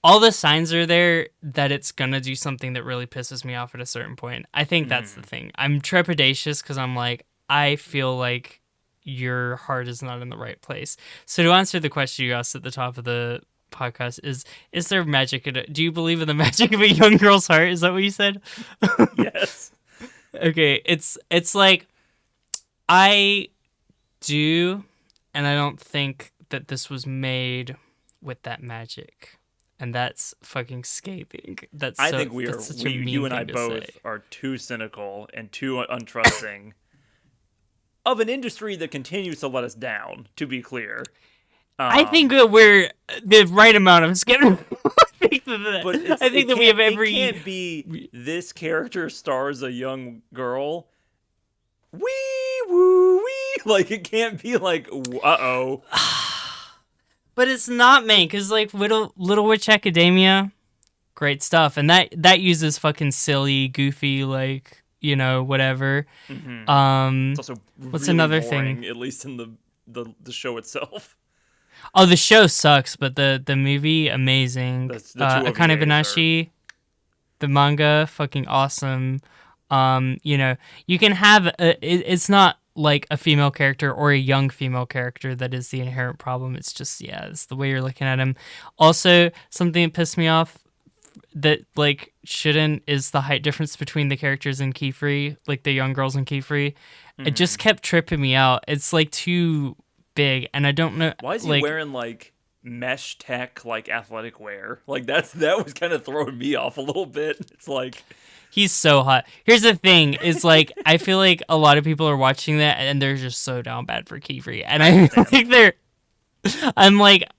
All the signs are there that it's gonna do something that really pisses me off at a certain point. I think that's the thing. I'm trepidatious because I'm like, I feel like your heart is not in the right place. So to answer the question you asked at the top of the podcast, is there magic do you believe in the magic of a young girl's heart? Is that what you said? Yes. Okay, it's like I do, and I don't think that this was made with that magic. And that's fucking scathing. I think you and I to both say. are too cynical and too untrusting of an industry that continues to let us down, to be clear. I think that we're the right amount of skeptical. I think that we have every. It can't be this character stars a young girl. Wee woo wee. Like it can't be like uh-oh. But it's not, man, because like Little Witch Academia, great stuff, and that uses fucking silly, goofy, like whatever. It's also what's really another boring, thing? at least in the show itself. Oh, the show sucks, but the movie amazing. The two Akane OVAs Banashi, the manga fucking awesome. You can have it's not like a female character or a young female character that is the inherent problem. It's just it's the way you're looking at him. Also, something that pissed me off that like shouldn't is the height difference between the characters in Keyfree, like the young girls in Keyfree. It just kept tripping me out. It's like too big, and I don't know. Why is he like, wearing like mesh tech like athletic wear? Like that was kind of throwing me off a little bit. It's like he's so hot. Here's the thing: is like I feel like a lot of people are watching that and they're just so down bad for Keyfree, and I think they're. I'm like,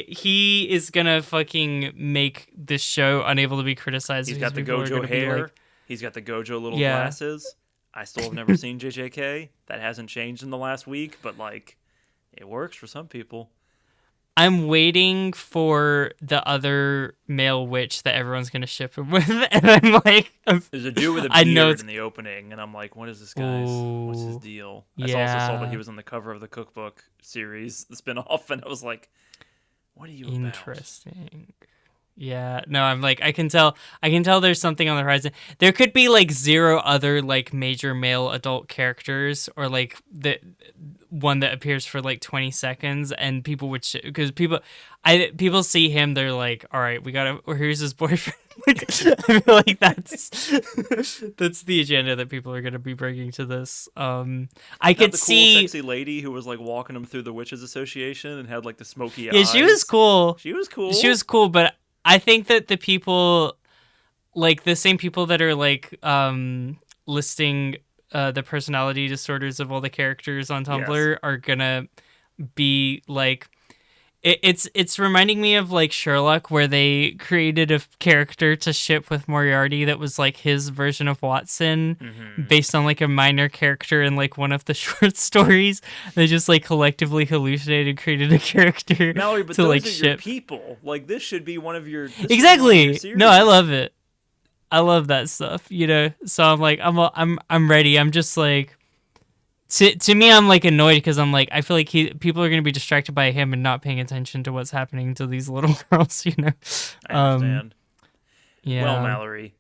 he is gonna fucking make this show unable to be criticized. He's got the Gojo hair. He's got the Gojo little glasses. I still have never seen JJK. That hasn't changed in the last week, but like, it works for some people. I'm waiting for the other male witch that everyone's gonna ship him with, and I'm like, there's a dude with a beard in the opening, and I'm like, what is this guy's? What's his deal? I also saw that he was on the cover of the cookbook series, the spinoff, and I was like, what are you about? Interesting. Yeah, no, I'm like, I can tell there's something on the horizon. There could be like zero other like major male adult characters, or like the one that appears for like 20 seconds, and people would because people see him, they're like, all right, or here's his boyfriend. Like, I feel like that's the agenda that people are gonna be bringing to this. I could see cool, sexy lady who was like walking him through the Witches Association and had like the smoky eyes. Yeah, she was cool. She was cool, but I think that the people, like the same people that are like listing the personality disorders of all the characters on Tumblr are gonna be like, it's reminding me of like Sherlock, where they created a character to ship with Moriarty that was like his version of Watson, based on like a minor character in like one of the short stories. They just like collectively hallucinated and created a character Mallory, but to those like are ship your people. Like this should be one of your exactly. No, I love it. I love that stuff, you know. So I'm like, I'm ready. I'm just like, to me, I'm like annoyed because I'm like, I feel like people are gonna be distracted by him and not paying attention to what's happening to these little girls, you know. I understand. Yeah. Well, Mallory,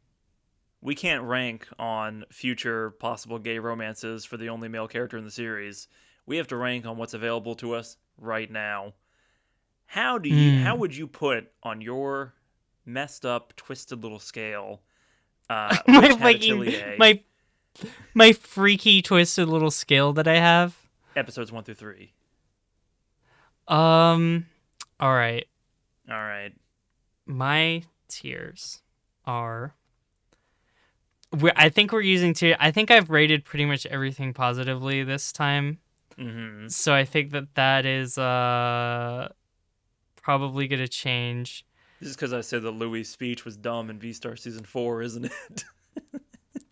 we can't rank on future possible gay romances for the only male character in the series. We have to rank on what's available to us right now. How would you put on your messed up, twisted little scale? My freaky twisted little scale that I have. Episodes 1 through 3. All right. My tiers are. I think we're using tier. I think I've rated pretty much everything positively this time. Mm-hmm. So I think that is probably gonna change. This is because I said that Louis' speech was dumb in V-Star Season 4, isn't it?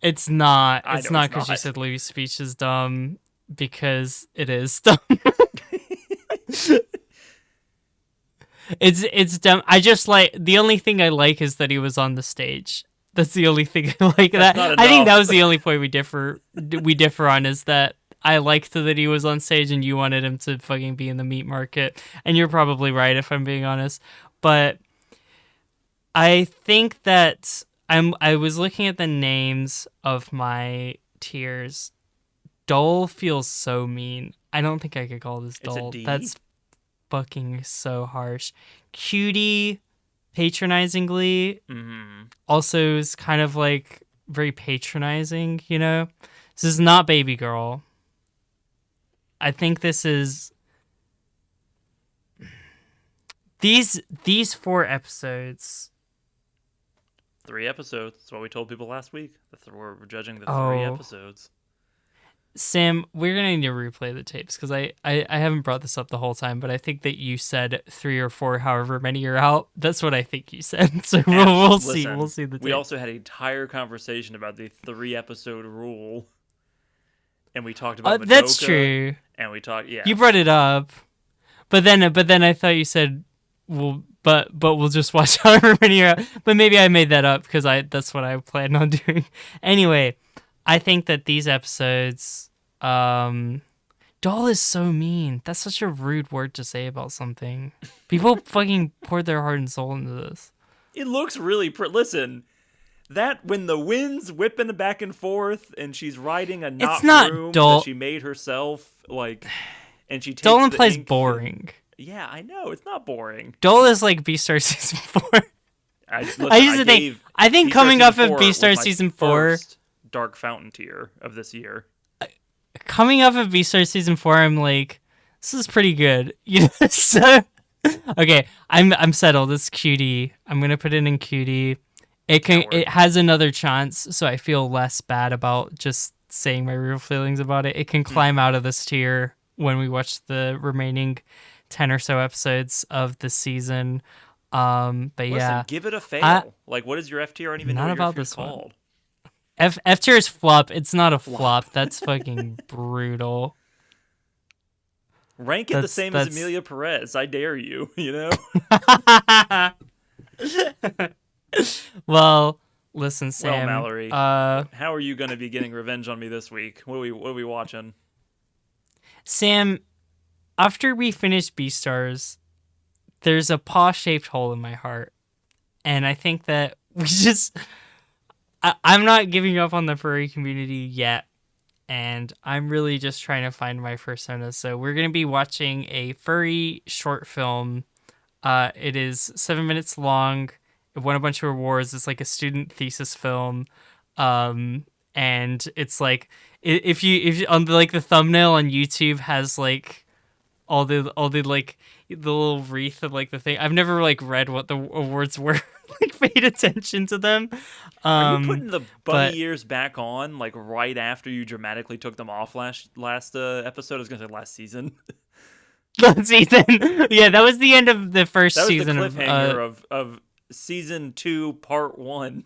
It's not. I It's know not it's because you not. said Louis' speech is dumb, because it is dumb. It's dumb. I just like, the only thing I like is that he was on the stage. That's the only thing I like. That's that not I think enough. that was the only point we differ on, is that I liked that he was on stage and you wanted him to fucking be in the meat market. And you're probably right, if I'm being honest. But I think that I was looking at the names of my tiers. Dull feels so mean. I don't think I could call this It's a dull. D? That's fucking so harsh. Cutie, patronizingly, also is kind of like very patronizing, you know? This is not Baby Girl. I think this is... These 4 episodes... 3 episodes. That's what we told people last week. We're judging the 3 Oh. episodes. Sam, we're going to need to replay the tapes, because I haven't brought this up the whole time, but I think that you said 3 or 4, however many are out. That's what I think you said. So we'll see. Listen, We'll see the tape. we also had an entire conversation about the 3-episode rule. And we talked about Madoka. That's true. And we talked, yeah. You brought it up. But then I thought you said, well, but we'll just watch however many are out. But maybe I made that up because that's what I planned on doing. Anyway, I think that these episodes, dull is so mean. That's such a rude word to say about something. People fucking poured their heart and soul into this. It looks really listen, that when the wind's whipping back and forth and she's riding a knot not broom dull. that she made herself, like, and she takes Dull the implies ink- boring. Yeah, I know. It's not boring. Dull is like Beastar Season 4. I think coming off of Beastars season 4, Dark Fountain tier of this year. Coming off of Beastars season 4, I'm like, this is pretty good. You know, so okay, I'm settled. It's QD. I'm gonna put it in QD. It has another chance, so I feel less bad about just saying my real feelings about it. It can climb out of this tier when we watch the remaining 10 or so episodes of the season. But Listen, give it a fail. Like, what is your F tier? I don't even know what your F tier is called. F tier is flop. It's not a flop. That's fucking brutal. Rank it the same as Amelia Perez. I dare you. You know. Well, listen, Sam. Well, Mallory, how are you going to be getting revenge on me this week? What are we watching? Sam, after we finish Beastars, there's a paw-shaped hole in my heart, and I think that we just. I'm not giving up on the furry community yet, and I'm really just trying to find my persona. So we're going to be watching a furry short film. It is 7 minutes long. It won a bunch of awards. It's like a student thesis film, and it's like if you on like the thumbnail on YouTube has like all the like the little wreath of like the thing. I've never like read what the awards were, like paid attention to them. Are you putting the bunny ears back on like right after you dramatically took them off last episode? I was gonna say last season. Last season, yeah, that was the end of the first season. That was the cliffhanger of season 2 part 1.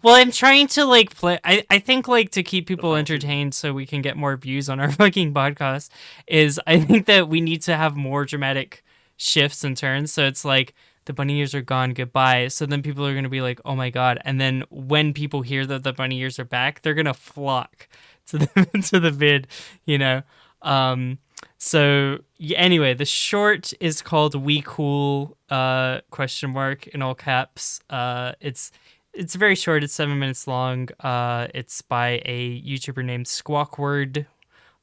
Well, I'm trying to like play. I think like to keep people entertained so we can get more views on our fucking podcast is I think that we need to have more dramatic shifts and turns. So it's like the bunny ears are gone, goodbye. So then people are gonna be like, oh my god. And then when people hear that the bunny ears are back, they're gonna flock to the vid, you know. So anyway, the short is called "We Cool?" question mark in all caps. It's very short. It's 7 minutes long. It's by a YouTuber named Squawkward,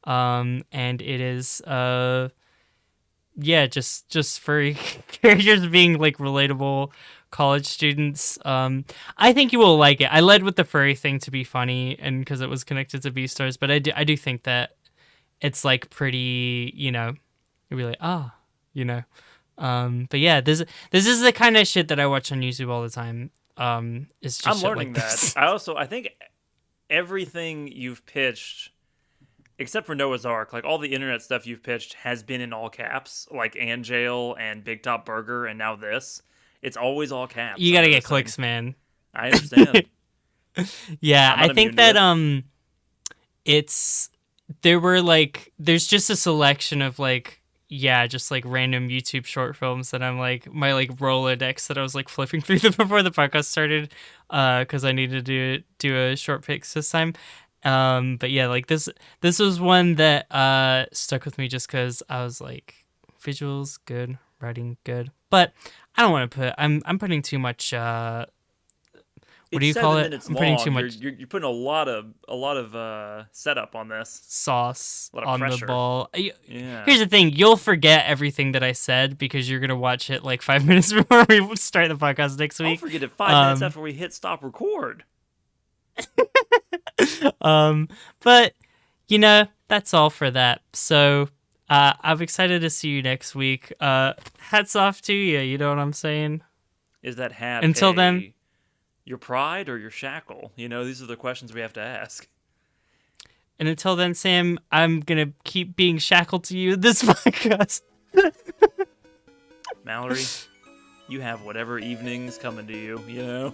and it is just furry characters being like relatable college students. I think you will like it. I led with the furry thing to be funny and because it was connected to Beastars, but I do think that it's like pretty, you know, you'll be like, you know. But yeah, this is the kind of shit that I watch on YouTube all the time. It's just I'm learning like that. I think everything you've pitched, except for Noah's Ark, like all the internet stuff you've pitched has been in all caps, like Angel and Big Top Burger, and now this. It's always all caps. You gotta get clicks, man. I understand. Yeah, I think that there's just a selection of like, yeah, just like random YouTube short films that I'm like my like Rolodex that I was like flipping through before the podcast started, because I needed to do a short picks this time. But yeah, like this was one that stuck with me just because I was like, visuals good, writing good, but I don't want to put I'm putting too much. What do you call it? I'm putting too much. You're putting a lot of setup on this. Sauce on pressure. The ball. Yeah. Here's the thing: you'll forget everything that I said because you're gonna watch it like 5 minutes before we start the podcast next week. I'll forget it 5 minutes after we hit stop record. But you know, that's all for that. So I'm excited to see you next week. Hats off to you. You know what I'm saying? Is that hat until then? Your pride or your shackle? You know, these are the questions we have to ask. And until then, Sam, I'm going to keep being shackled to you in this podcast. Mallory, you have whatever evening's coming to you, you know?